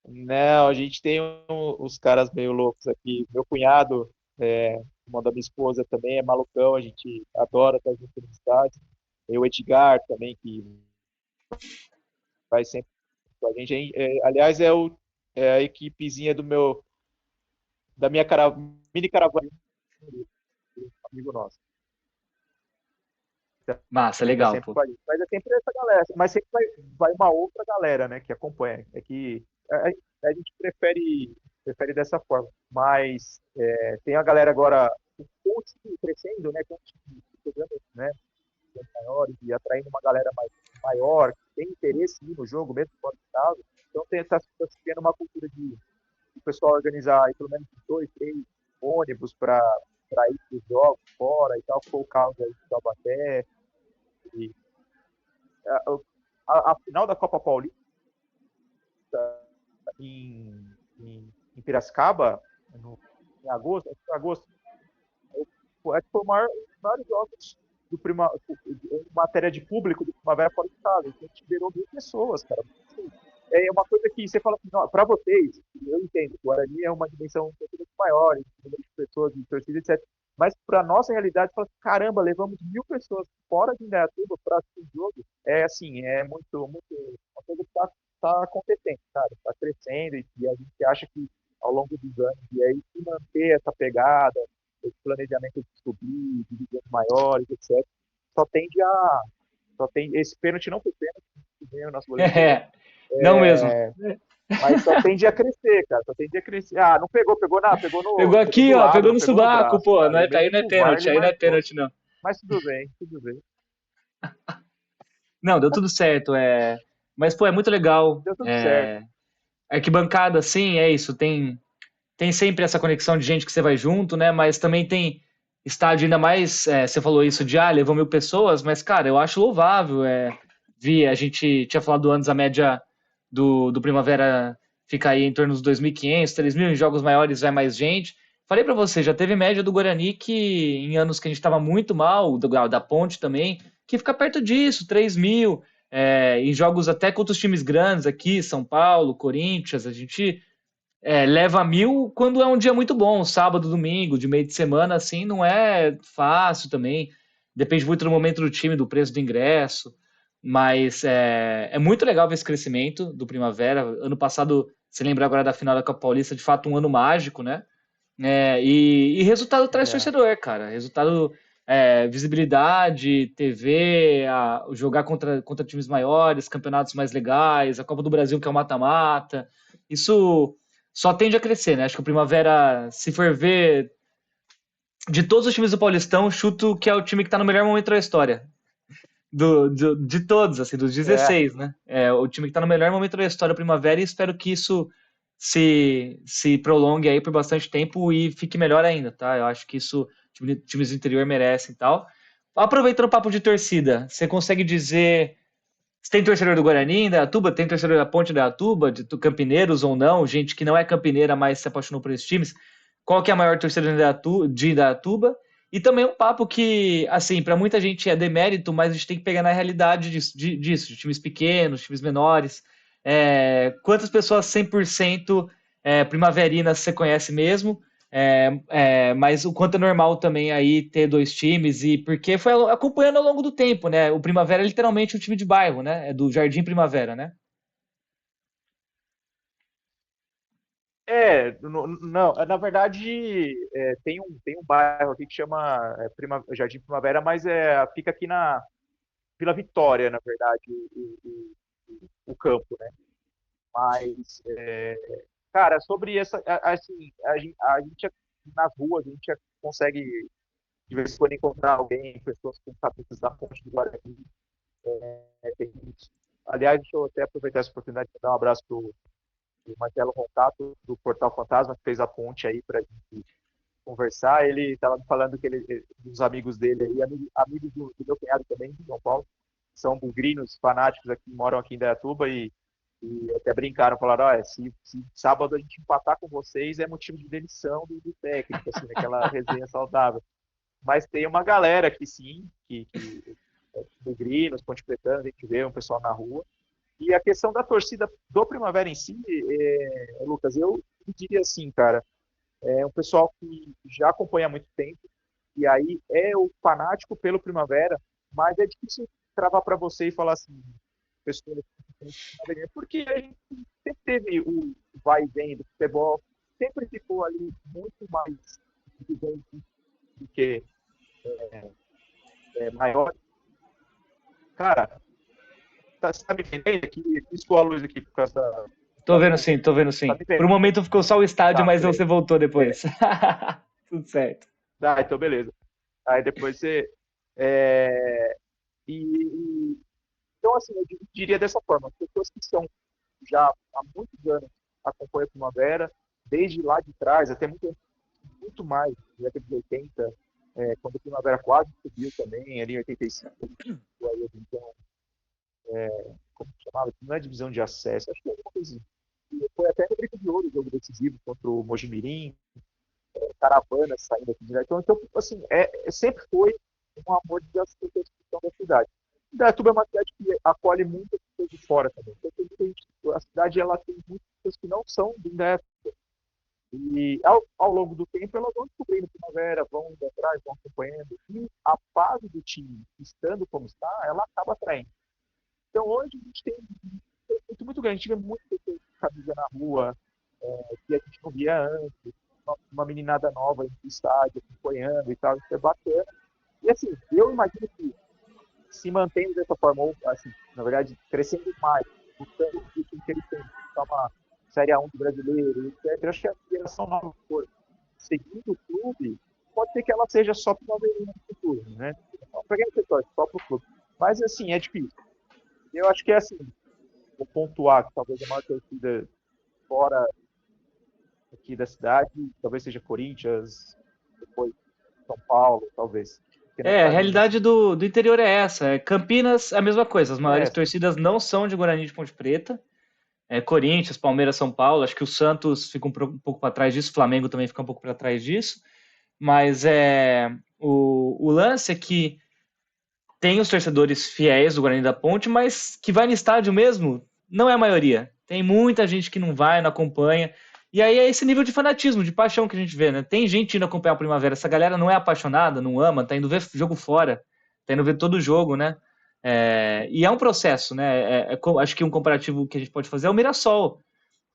Não, a gente tem uns caras meio loucos aqui. Meu cunhado, irmão da minha esposa também, é malucão, a gente adora estar junto no estádio. Tem o Edgar também, que vai sempre com a gente. Aliás, é a equipezinha da minha mini caravana, amigo nosso. Massa, Ele tá legal, sempre pô. com a gente. Mas é sempre essa galera. Mas sempre vai uma outra galera, né, que acompanha. É que a gente prefere dessa forma. Mas tem a galera agora, com o time crescendo, né, com o time jogando, né, maiores e atraindo uma galera maior, que tem interesse em ir no jogo, mesmo fora de casa. Então tá se criando uma cultura de o pessoal organizar aí, pelo menos 2, 3 ônibus para ir para os jogos fora e tal. Foi o caso aí de Taubaté. E a, a final da Copa Paulista em Piracicaba, em agosto, acho que foi agosto, acho que foi um dos maiores jogos em matéria de público do Primavera fora de casa. A gente liberou 1.000 pessoas, cara. É uma coisa que você fala assim, para vocês, eu entendo, o Guarani é uma dimensão um pouco maior, em número de pessoas, de torcida, etc. Mas para nossa realidade, fala assim, caramba, levamos 1.000 pessoas fora de Indaiatuba para assistir o jogo. É assim, é muito, uma coisa que tá acontecendo, cara, está crescendo e a gente acha que ao longo dos anos, e aí se manter essa pegada, esse planejamento de subir, divisões maiores, etc., só tende a. Esse pênalti não foi pênalti, o nosso goleiro pegou, Não mesmo. mas só tende a crescer, cara. Só tende a crescer. Ah, não pegou, Pegou pegou aqui, do ó, lado, pegou não no pegou no subaco, braço, pô. cara. Não E é, mesmo aí não é com o VAR pênalti, ele aí não é marcou. pênalti, não. Mas tudo bem, tudo bem. Não, deu tudo certo. Mas, pô, é muito legal. Deu tudo certo. Arquibancada, sim, é isso. Tem sempre essa conexão de gente que você vai junto, né? Mas também tem estádio ainda mais. Você falou isso de, levou 1.000 pessoas, mas, cara, eu acho louvável. A gente tinha falado antes, a média do Primavera fica aí em torno dos 2.500, 3.000, em jogos maiores vai mais gente. falei pra você, já teve média do Guarani que em anos que a gente estava muito mal, da Ponte também, que fica perto disso, 3 mil, em jogos até contra os times grandes aqui, São Paulo, Corinthians, a gente leva 1.000 quando é um dia muito bom, sábado, domingo, de meio de semana, assim, não é fácil também. Depende muito do momento do time, do preço do ingresso. Mas é muito legal ver esse crescimento do Primavera. Ano passado, se lembra agora da final da Copa Paulista, de fato um ano mágico, né? E resultado traz É, torcedor, cara. Resultado, visibilidade, TV, jogar contra times maiores, campeonatos mais legais, a Copa do Brasil, que é o mata-mata. Isso só tende a crescer, né? Acho que o Primavera, se for ver de todos os times do Paulistão, chuto que é o time que tá no melhor momento da história. De todos, assim, dos é, 16, né? É o time que tá no melhor momento da história, o Primavera, e espero que isso se prolongue aí por bastante tempo e fique melhor ainda, tá? Eu acho que isso times do interior merecem e tal. Aproveitando o papo de torcida, você consegue dizer se tem torcedor do Guarani, da Atuba, tem torcedor da Ponte da Atuba, de Campineiros ou não, gente que não é campineira, mas se apaixonou por esses times? Qual que é a maior torcida de Atuba? E também um papo que, assim, para muita gente é demérito, mas a gente tem que pegar na realidade disso, de times pequenos, times menores. Quantas pessoas 100% primaverinas você conhece mesmo? Mas o quanto é normal também aí ter dois times, e porque foi acompanhando ao longo do tempo, né? O Primavera é literalmente um time de bairro, né? É do Jardim Primavera, né? não, na verdade, tem um bairro aqui que chama Jardim Primavera, mas fica aqui na Vila Vitória, na verdade, o campo, né? Mas, cara, sobre assim, a gente nas ruas, a gente consegue de vez em quando encontrar alguém, pessoas com cabeças da Ponte do Guarani. Tem isso. Aliás, deixa eu até aproveitar essa oportunidade para dar um abraço para o Marcelo Roncato, do Portal Fantasma, que fez a ponte aí para a gente conversar. Ele estava me falando que dos amigos dele aí, amigos do meu cunhado também, de São Paulo, são bugrinos fanáticos aqui, moram aqui em Dayatuba e até brincaram, falaram, se sábado a gente empatar com vocês é motivo de demissão do técnico, assim, aquela resenha saudável. Mas tem uma galera que sim, que bugrinos, ponte pretano, a gente vê um pessoal na rua. E a questão da torcida do Primavera em si, Lucas, eu diria assim, cara, é um pessoal que já acompanha há muito tempo, e aí é o fanático pelo Primavera, mas é difícil travar para você e falar assim, pessoas porque a gente sempre teve o vai e vem do futebol, sempre ficou ali muito mais do que maior. Cara, você tá me entendendo? Que piscou a luz aqui por causa Tô vendo sim, tô vendo tá sim. me Por um vendo? momento ficou só o estádio, Tá, mas você beleza. voltou É, depois. Tudo certo. então beleza. Aí depois você. É, então, assim, eu diria dessa forma: as pessoas que são já há muitos anos acompanham a Primavera, desde lá de trás, até muito mais, na década de 80, quando a Primavera quase subiu também, ali em 85, aí, então, como que chamava? Não é divisão de acesso, acho que é alguma coisa assim. Foi até no Grito de Ouro, o jogo decisivo contra o Mojimirim, caravana saindo aqui direto. Então, assim, sempre foi um amor de construção da cidade. Indaiatuba é uma cidade que acolhe muitas pessoas de fora também. Então, a cidade ela tem muitas pessoas que não são de Indaiatuba. E ao longo do tempo elas vão descobrindo primavera, vão indo atrás, vão acompanhando. E a fase do time, estando como está, ela acaba atraindo. Então hoje a gente tem muito grande, a gente vê muita pessoa de camisa na rua, que a gente não via antes, uma meninada nova no estádio, acompanhando e tal, isso é bacana. E assim, eu imagino que se mantendo dessa forma, ou assim, na verdade, crescendo mais, buscando o que eles têm, uma Série A1 do brasileiro, etc. Eu acho que a geração nova for seguindo o clube, pode ser que ela seja só primavera no futuro, né? Não pegar esse setor, só para o clube. Mas assim, é difícil. Eu acho que é assim, vou pontuar que talvez a maior torcida fora aqui da cidade, talvez seja Corinthians, depois São Paulo, talvez. Porque não A para mim, realidade assim, do interior é essa. Campinas é a mesma coisa. As maiores é, torcidas não são de Guarani de Ponte Preta. Corinthians, Palmeiras, São Paulo. Acho que o Santos fica um pouco para trás disso, o Flamengo também fica um pouco para trás disso. Mas o lance é que tem os torcedores fiéis do Guarani da Ponte, mas que vai no estádio mesmo não é a maioria. Tem muita gente que não vai, não acompanha. E aí é esse nível de fanatismo, de paixão que a gente vê, né? Tem gente indo acompanhar a Primavera. Essa galera não é apaixonada, não ama, tá indo ver jogo fora, tá indo ver todo o jogo, né? E é um processo, né? Acho que um comparativo que a gente pode fazer é o Mirassol.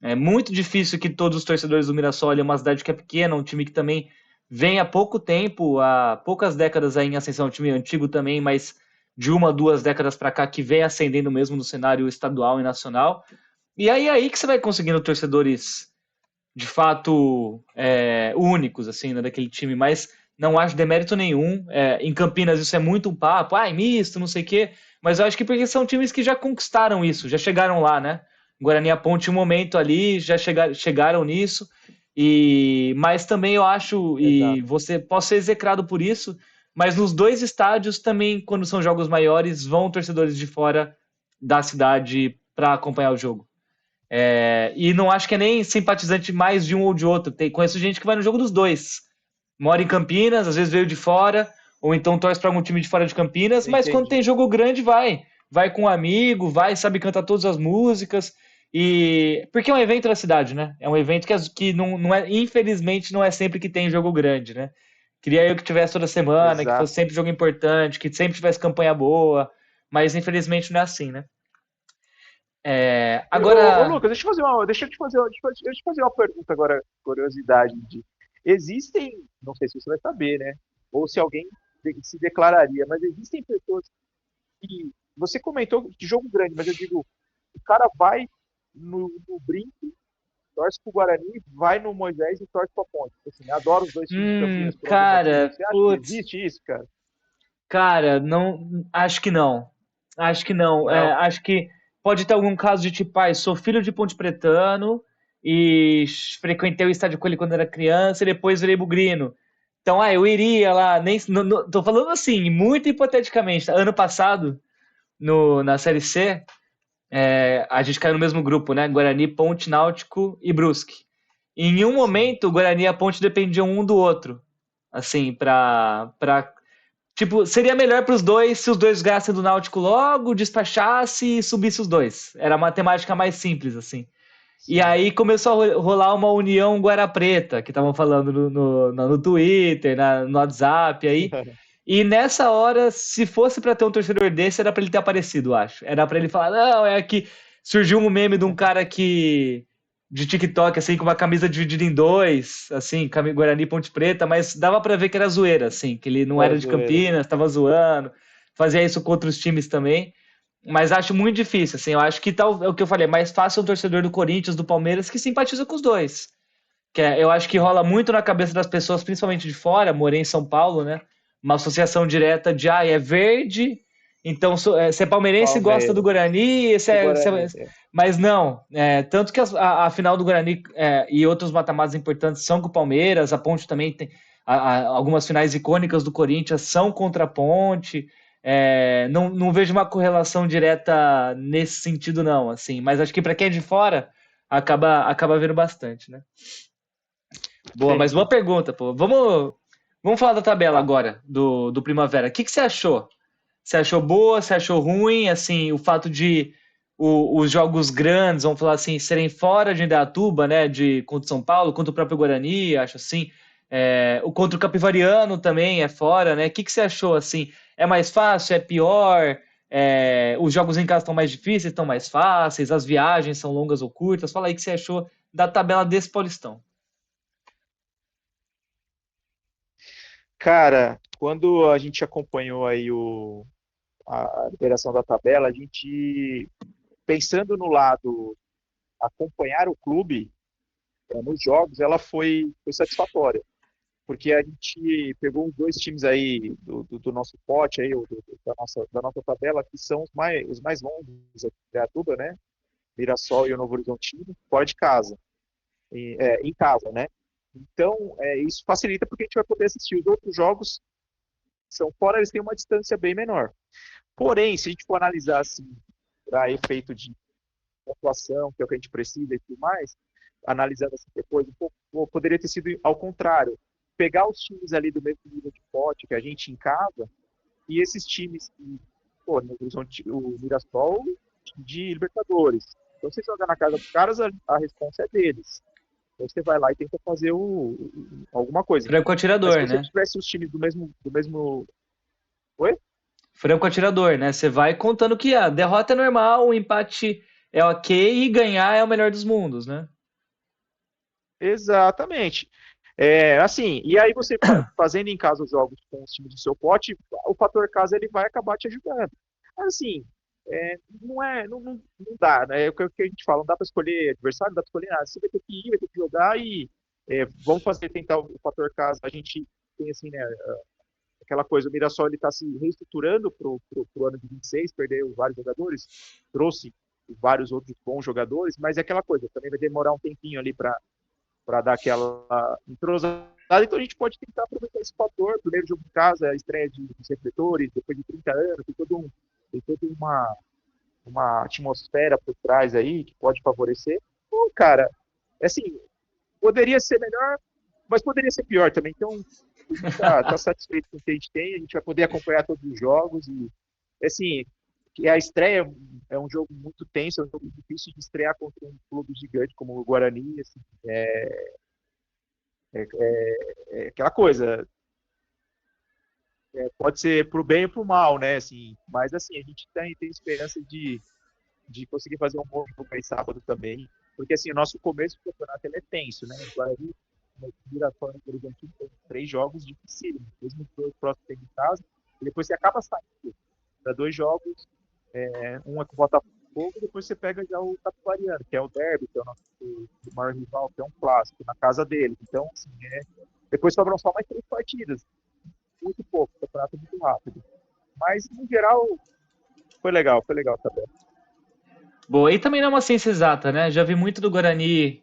É muito difícil que todos os torcedores do Mirassol, é uma cidade que é pequena, um time que também vem há pouco tempo, há poucas décadas aí em ascensão, um time antigo também, mas de 1, 2 décadas para cá que vem ascendendo mesmo no cenário estadual e nacional. E aí é aí que você vai conseguindo torcedores de fato únicos, assim, né, daquele time, mas não acho demérito nenhum. Em Campinas isso é muito um papo, misto, não sei o quê, mas eu acho que porque são times que já conquistaram isso, já chegaram lá, né? Guarani e a Ponte, um momento ali, já chegaram nisso, mas também eu acho, e Exato. você posso ser execrado por isso, mas nos dois estádios também, quando são jogos maiores, vão torcedores de fora da cidade para acompanhar o jogo. E não acho que é nem simpatizante mais de um ou de outro. Conheço gente que vai no jogo dos dois. Mora em Campinas, às vezes veio de fora, ou então torce para algum time de fora de Campinas, mas quando Entendi. tem jogo grande, vai. Vai com um amigo, vai, sabe cantar todas as músicas. Porque é um evento da cidade, né? É um evento que não é, infelizmente, não é sempre que tem jogo grande, né? Queria eu que tivesse toda semana, que fosse Exato. sempre jogo importante, que sempre tivesse campanha boa, mas infelizmente não é assim, né? Ô, Agora, Lucas, deixa eu te fazer uma pergunta agora, curiosidade. Existem, não sei se você vai saber, né? Ou se alguém se declararia, mas existem pessoas que. Você comentou de jogo grande, mas eu digo, o cara vai no Brinco, torce pro Guarani, vai no Moisés e torce pra Ponte. Tipo assim, adora os dois times de Campinas por algum motivo. cara, Você acha que putz, existe isso, cara? cara, não, acho que não. Acho que não. Não. Acho que pode ter algum caso de tipo, sou filho de Ponte Pretano e frequentei o estádio com ele quando era criança e depois virei bugrino. Então, eu iria lá, nem, tô falando assim, muito hipoteticamente. Ano passado, na Série C, a gente caiu no mesmo grupo, né? Guarani, Ponte, Náutico e Brusque. E em um Sim. momento, o Guarani e a Ponte dependiam um do outro, assim, pra tipo, seria melhor para os dois se os dois ganhassem do Náutico logo, despachasse e subisse os dois. Era a matemática mais simples, assim. E Sim. aí começou a rolar uma união Guará Preta, que estavam falando no Twitter, no WhatsApp aí. E nessa hora, se fosse para ter um torcedor desse, era para ele ter aparecido, acho. Era para ele falar, não, é que surgiu um meme de um cara que de TikTok, assim, com uma camisa dividida em dois, assim, Guarani Ponte Preta, mas dava para ver que era zoeira, assim, que ele não É era de zoeira. Campinas, tava zoando, fazia isso com outros times também. Mas acho muito difícil, assim, eu acho que tal, é o que eu falei, é mais fácil um torcedor do Corinthians, do Palmeiras, que simpatiza com os dois. Eu acho que rola muito na cabeça das pessoas, principalmente de fora, morei em São Paulo, né? Uma associação direta de, é verde, então você é palmeirense e gosta do Palmeiras. Guarani, Do Guarani. mas não, tanto que a final do Guarani e outros mata-matas importantes são com o Palmeiras, a Ponte também tem algumas finais icônicas do Corinthians são contra a Ponte, não vejo uma correlação direta nesse sentido não, assim, mas acho que para quem é de fora acaba vendo bastante, né? Boa, mas boa Entendi. pergunta, pô. Vamos falar da tabela Tá. agora, do Primavera. O que você achou? Você achou boa? Você achou ruim? Assim, o fato de os jogos grandes, vamos falar assim, serem fora de Indaiatuba, né? Contra o São Paulo, contra o próprio Guarani, acho assim. O contra o Capivariano também é fora, né? O que você achou, assim? É mais fácil? É pior? Os jogos em casa estão mais difíceis, estão mais fáceis? As viagens são longas ou curtas? Fala aí o que você achou da tabela desse Paulistão. Cara, quando a gente acompanhou aí a liberação da tabela, a gente, pensando no lado acompanhar o clube nos jogos, ela foi satisfatória. Porque a gente pegou os dois times aí do nosso pote, aí, da nossa tabela, que são os mais longos aqui de Atuba, né? Mirassol e o Novo Horizontino, fora de casa, em casa, né? Então, isso facilita porque a gente vai poder assistir. Os outros jogos são fora, eles têm uma distância bem menor. Porém, se a gente for analisar assim, para efeito de pontuação, que é o que a gente precisa e tudo mais, analisando assim depois, um pouco, poderia ter sido ao contrário. Pegar os times ali do mesmo nível de pote que a gente em casa, e esses times que, pô, o Mirassol de Libertadores. Então você joga na casa dos caras, a responsa é deles. Então você vai lá e tenta fazer alguma coisa. Franco Mas se atirador, você né? tivesse os times do mesmo. Oi? Franco atirador, né? Você vai contando que a derrota é normal, o empate é ok e ganhar é o melhor dos mundos, né? Exatamente. Assim, e aí você fazendo em casa os jogos com os times do seu pote, o fator casa ele vai acabar te ajudando. Mas assim, não dá, né? É o que a gente fala, não dá para escolher adversário, não dá para escolher nada. Você vai ter que ir, vai ter que jogar e vamos tentar o fator casa. A gente tem assim, né, aquela coisa, o Mirassol ele está se reestruturando para o ano de 26, perdeu vários jogadores, trouxe vários outros bons jogadores, mas é aquela coisa, também vai demorar um tempinho ali para dar aquela entrosada. Então a gente pode tentar aproveitar esse fator. Primeiro jogo em casa, a estreia dos refletores, depois de 30 anos, tem toda uma atmosfera por trás aí que pode favorecer. Então, cara, assim, poderia ser melhor, mas poderia ser pior também. Então, a gente tá satisfeito com o que a gente tem, a gente vai poder acompanhar todos os jogos e, assim, que a estreia é um jogo muito tenso, é um jogo difícil de estrear contra um clube gigante como o Guarani, assim, é aquela coisa, pode ser pro bem ou pro mal, né, assim, mas assim, a gente tem esperança de conseguir fazer um bom jogo aí sábado também, porque assim, o nosso começo do campeonato ele é tenso, né, o Guarani, na Mirassol no Horizonte, tem 3 jogos difíceis, mesmo que os próximos tem em casa, e depois você acaba saindo para 2 jogos, um é com o Botafogo, e depois você pega já o Tapiariano, que é o derby, que é o nosso o maior rival, que é um clássico, na casa dele. Então, assim, depois sobram só mais 3 partidas. Muito pouco, o campeonato é muito rápido. Mas, no geral, foi legal também. Boa, e também não é uma ciência exata, né? Já vi muito do Guarani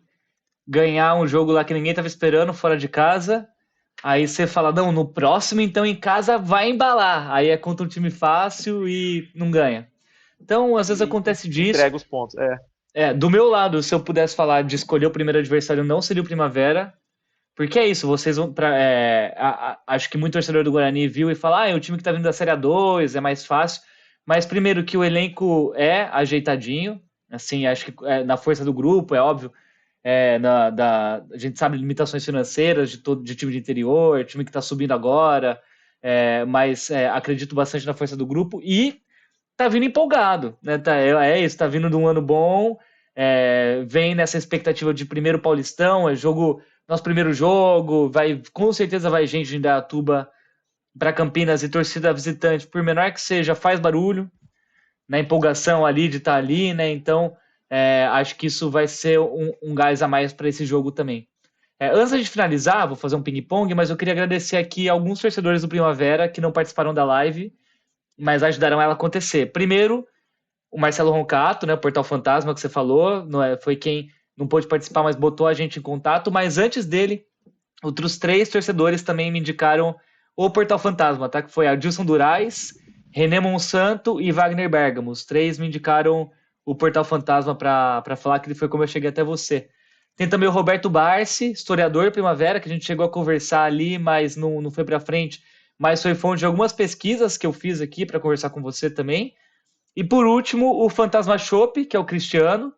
ganhar um jogo lá que ninguém tava esperando, fora de casa. Aí você fala, não, no próximo, então em casa vai embalar. Aí é contra um time fácil e não ganha. Então, às vezes E acontece disso. entrega os pontos. É. Do meu lado, se eu pudesse falar de escolher o primeiro adversário, não seria o Primavera. Porque é isso, vocês vão pra. Acho que muito torcedor do Guarani viu e fala, é o time que tá vindo da Série A2, é mais fácil. Mas primeiro que o elenco é ajeitadinho, assim, acho que na força do grupo, é óbvio. A gente sabe limitações financeiras de time de interior, time que está subindo agora, mas acredito bastante na força do grupo e tá vindo empolgado, né? Isso, tá vindo de um ano bom, vem nessa expectativa de primeiro Paulistão, nosso primeiro jogo, com certeza vai gente de Indaiatuba para Campinas e torcida visitante, por menor que seja, faz barulho na empolgação ali de estar ali, né? Então acho que isso vai ser um gás a mais para esse jogo também. Antes de finalizar, vou fazer um ping-pong, mas eu queria agradecer aqui alguns torcedores do Primavera que não participaram da live, mas ajudaram ela a acontecer. Primeiro, o Marcelo Roncato, né, o Portal Fantasma que você falou, foi quem não pôde participar, mas botou a gente em contato. Mas antes dele, outros 3 torcedores também me indicaram o Portal Fantasma, tá? Que foi a Dilson Durais, René Monsanto e Wagner Bergamo. Os 3 me indicaram o Portal Fantasma para falar que foi como eu cheguei até você. Tem também o Roberto Barci, historiador Primavera, que a gente chegou a conversar ali, mas não foi para frente. Mas foi fonte de algumas pesquisas que eu fiz aqui para conversar com você também. E por último, o Fantasma Chopp, que é o Cristiano,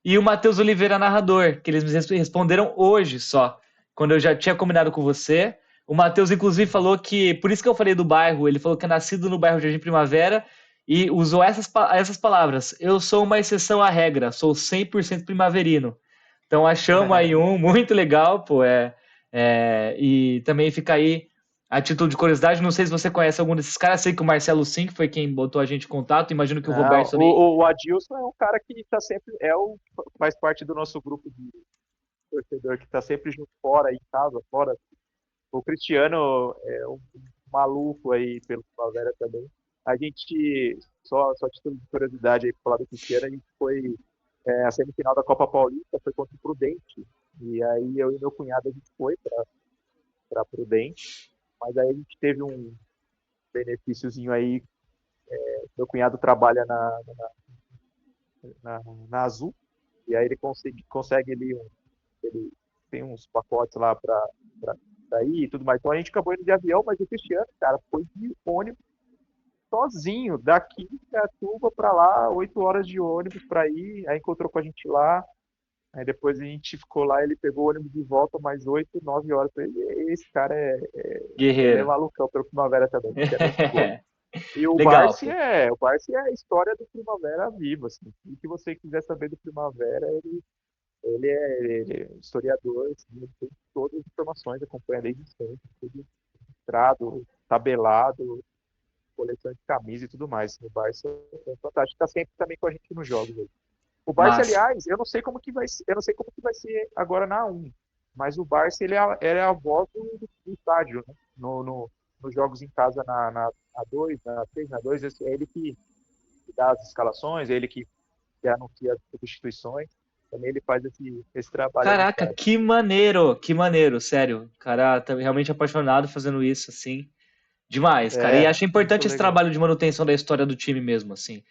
e o Matheus Oliveira, narrador, que eles me responderam hoje só, quando eu já tinha combinado com você. O Matheus, inclusive, falou que, por isso que eu falei do bairro, ele falou que é nascido no bairro Jardim Primavera e usou essas palavras. Eu sou uma exceção à regra, sou 100% primaverino. Então achamos aí um muito legal, pô. E também fica aí a título de curiosidade, não sei se você conhece algum desses caras, sei que o Marcelo Sim foi quem botou a gente em contato, imagino que o Não, Roberto também. o Adilson é um cara que está sempre, faz parte do nosso grupo de torcedor que está sempre junto fora, em casa, fora. O Cristiano é um maluco aí pelo Primavera também. A gente, só título de curiosidade aí para falar do Cristiano, a gente foi a semifinal da Copa Paulista, foi contra o Prudente. E aí eu e meu cunhado a gente foi para Prudente, mas aí a gente teve um benefíciozinho aí. Meu cunhado trabalha na, na Azul, e aí ele consegue ali, ele tem uns pacotes lá para ir e tudo mais. Então a gente acabou indo de avião, mas o Cristiano, cara, foi de ônibus sozinho, daqui de Atuba para lá, 8 horas de ônibus para ir, aí encontrou com a gente lá, aí depois a gente ficou lá, ele pegou o ônibus de volta mais 8, 9 horas. Esse cara ele é Guerreiro. malucão pelo Primavera também, ele é muito doido. E Legal, pô. O Barsi é a história do Primavera viva, assim. E que você quiser saber do Primavera, ele é historiador, assim, ele tem todas as informações, acompanha desde sempre, tudo registrado, tabelado, coleção de camisa e tudo mais. O Barça é fantástico, está sempre também com a gente nos jogos aí. O Barça, Massa. aliás, eu não sei como que vai ser, eu não sei como que vai ser agora na A1, mas o Barça ele é a voz do estádio, né? Nos jogos em casa na A2, na A3, na A2, é ele que dá as escalações, é ele que anuncia as substituições. Também ele faz esse trabalho aí no Caraca, estádio. que maneiro, sério. O cara tá realmente apaixonado fazendo isso, assim. Demais, cara. E É, acho muito importante esse legal. trabalho de manutenção da história do time mesmo, assim.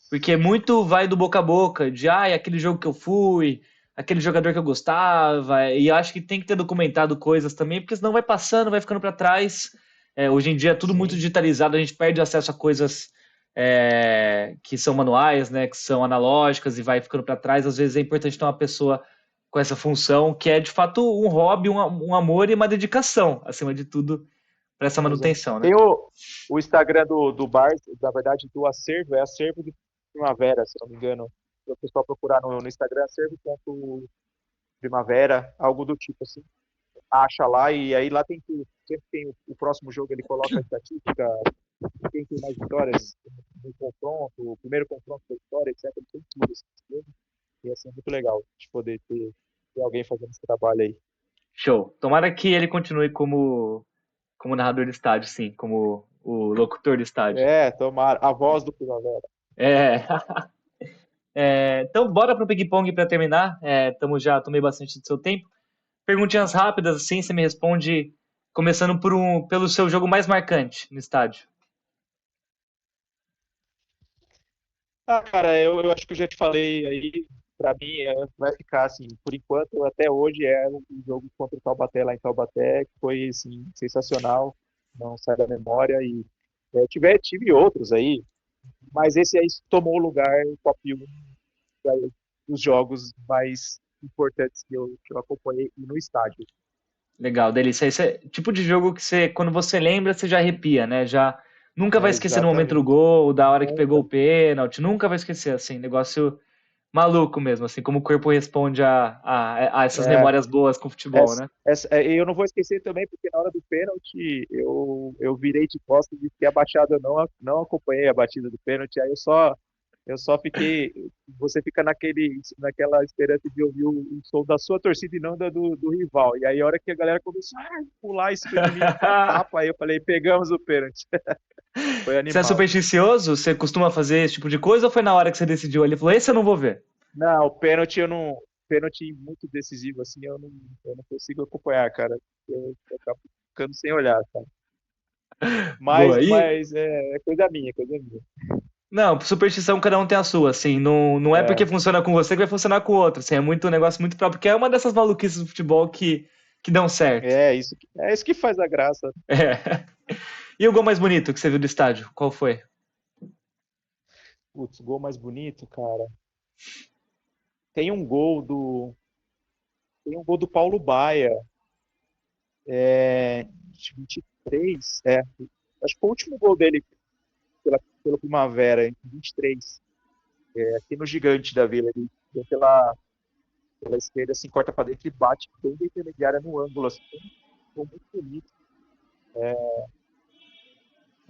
Porque muito vai do boca a boca, de aquele jogo que eu fui, aquele jogador que eu gostava, e acho que tem que ter documentado coisas também, porque senão vai passando, vai ficando para trás. Hoje em dia é tudo muito Sim, digitalizado, a gente perde acesso a coisas que são manuais, né, que são analógicas e vai ficando para trás. Às vezes é importante ter uma pessoa com essa função, que é de fato um hobby, um amor e uma dedicação, acima de tudo, para essa exato. manutenção, né? Tem o Instagram do Bar, na verdade, do acervo, é acervo de primavera, se não me engano. Se o pessoal procurar no Instagram, acervo.primavera, algo do tipo assim. Acha lá e aí lá tem tudo. Sempre tem o próximo jogo, ele coloca a estatística, quem tem mais vitórias no confronto, o primeiro confronto da história, etc. Tem tudo assim, e assim, é muito legal de poder ter alguém fazendo esse trabalho aí. Show. Tomara que ele continue como narrador de estádio, sim, como o locutor de estádio. É, tomara. A voz do Primavera. É, então, bora pro ping-pong para terminar. Já tomei bastante do seu tempo. Perguntinhas rápidas, assim, você me responde, começando pelo seu jogo mais marcante no estádio. Ah, cara, eu acho que eu já te falei aí, pra mim vai ficar assim, por enquanto, até hoje é o jogo contra o Taubaté lá em Taubaté, que foi assim, sensacional, não sai da memória e tive outros aí, mas esse aí tomou o lugar top 1 dos jogos mais importantes que eu acompanhei no estádio. Legal, delícia. Esse é tipo de jogo que você, quando você lembra, você já arrepia, né? Já nunca vai É, esquecer do momento do exatamente. gol, da hora que pegou Nunca. o pênalti, nunca vai esquecer, assim, negócio maluco mesmo, assim, como o corpo responde a essas É, memórias boas com futebol, né? eu não vou esquecer também, porque na hora do pênalti eu virei de costas e fiquei abaixado, eu não acompanhei a batida do pênalti, aí eu só fiquei. Você fica naquela esperança de ouvir o som da sua torcida e não do rival. E aí, a hora que a galera começou a pular em cima de mim, aí eu falei: pegamos o pênalti. Foi Você é animal. supersticioso? Você costuma fazer esse tipo de coisa ou foi na hora que você decidiu ali? Falou, esse eu não vou ver. Não, o pênalti eu não. Pênalti muito decisivo, assim, eu não consigo acompanhar, cara. Eu acabo ficando sem olhar, tá? Mas, Boa. mas é coisa minha, coisa minha. Não, superstição cada um tem a sua, assim. Não, não é porque É, funciona com você que vai funcionar com o outro. Assim, é muito um negócio muito próprio, porque é uma dessas maluquices do futebol que dão certo. é isso que faz a graça. É. E o gol mais bonito que você viu do estádio? Qual foi? Putz, gol mais bonito, cara. Tem um gol do. Tem um gol do Paulo Baia, de 23. Acho que foi o último gol dele pela Primavera, em 23. Aqui no Gigante da Vila. Ele vem pela esquerda, assim, corta para dentro e bate bem da intermediária no ângulo, assim. Ficou muito bonito.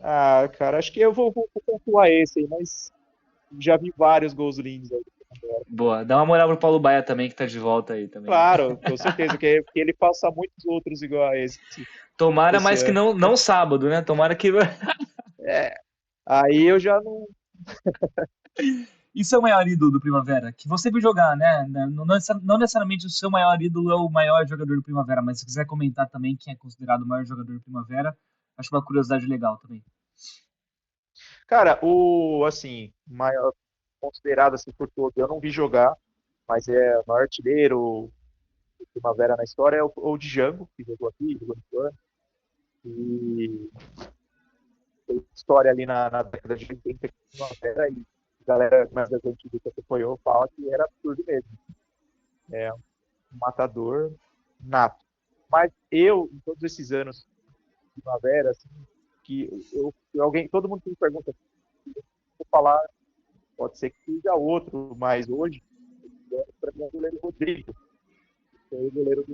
Ah, cara, acho que eu vou pontuar esse aí, mas já vi vários gols lindos aí. Boa. Dá uma moral pro Paulo Baia também, que tá de volta aí também, né? Claro, com certeza, que ele faça muitos outros igual a Tomara esse mais que ano. não sábado, né? Tomara que. É, aí eu já não. E seu maior ídolo do Primavera? Que você viu jogar, né? Não necessariamente o seu maior ídolo é o maior jogador do Primavera, mas se quiser comentar também quem é considerado o maior jogador do Primavera, acho uma curiosidade legal também. Cara, assim, maior. considerado assim por todo. Eu não vi jogar, mas é o maior artilheiro do Primavera na história é o Django, que jogou aqui, jogou no Plano, e fez história ali na década de 80 aqui no Primavera, e a galera mais antiga que acompanhou fala que era absurdo mesmo. É um matador nato. Mas eu, em todos esses anos de Primavera, assim, que alguém, todo mundo me pergunta, vou falar, pode ser que seja outro, mas hoje, para mim, é o goleiro Rodrigo. Foi o goleiro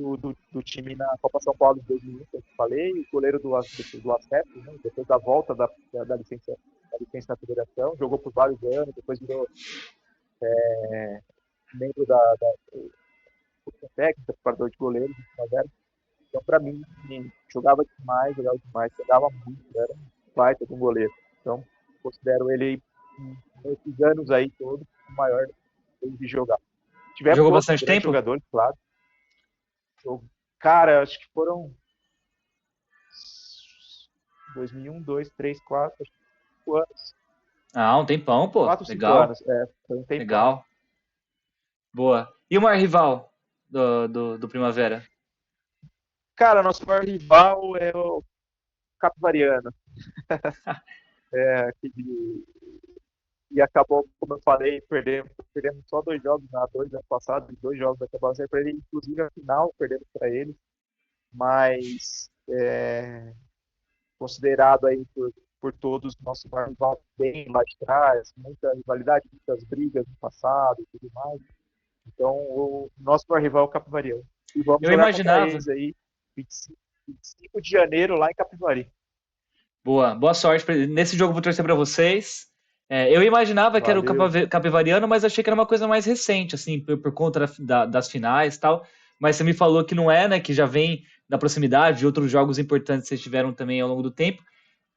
do time na Copa São Paulo de 2001, que eu falei, o goleiro do ACEP, né, depois da volta da licença da federação, jogou por vários anos, depois virou membro da técnica, preparador de goleiros, então, para mim, jogava demais, pegava muito, era um baita de um goleiro. Então, considero ele, nesses anos aí todos, o maior de jogar. Tivemos Jogou outros bastante grandes tempo? jogadores, claro. Cara, acho que foram 2001, 2, 3, 4, 5 anos. Ah, um tempão, pô. 4, 5 Legal, anos. Foi um tempão. legal. Boa. E o maior rival do Primavera? Cara, nosso maior rival é o Capivariano. E acabou, como eu falei, perdemos só 2 jogos, na 2 anos passados, 2 jogos acabaram sem perder, inclusive a final perdemos para eles, mas considerado aí por todos nosso maior rival, bem lá de trás, muita rivalidade, muitas brigas no passado e tudo mais. Então, o nosso maior rival é o Capivariano. E vamos Eu jogar contra imaginava. eles aí 25 de janeiro lá em Capivari. Boa, boa sorte. Nesse jogo eu vou torcer pra vocês. Eu imaginava que era o Valeu. Capivariano, mas achei que era uma coisa mais recente, assim, por conta das finais e tal. Mas você me falou que não é, né? Que já vem da proximidade de outros jogos importantes que vocês tiveram também ao longo do tempo.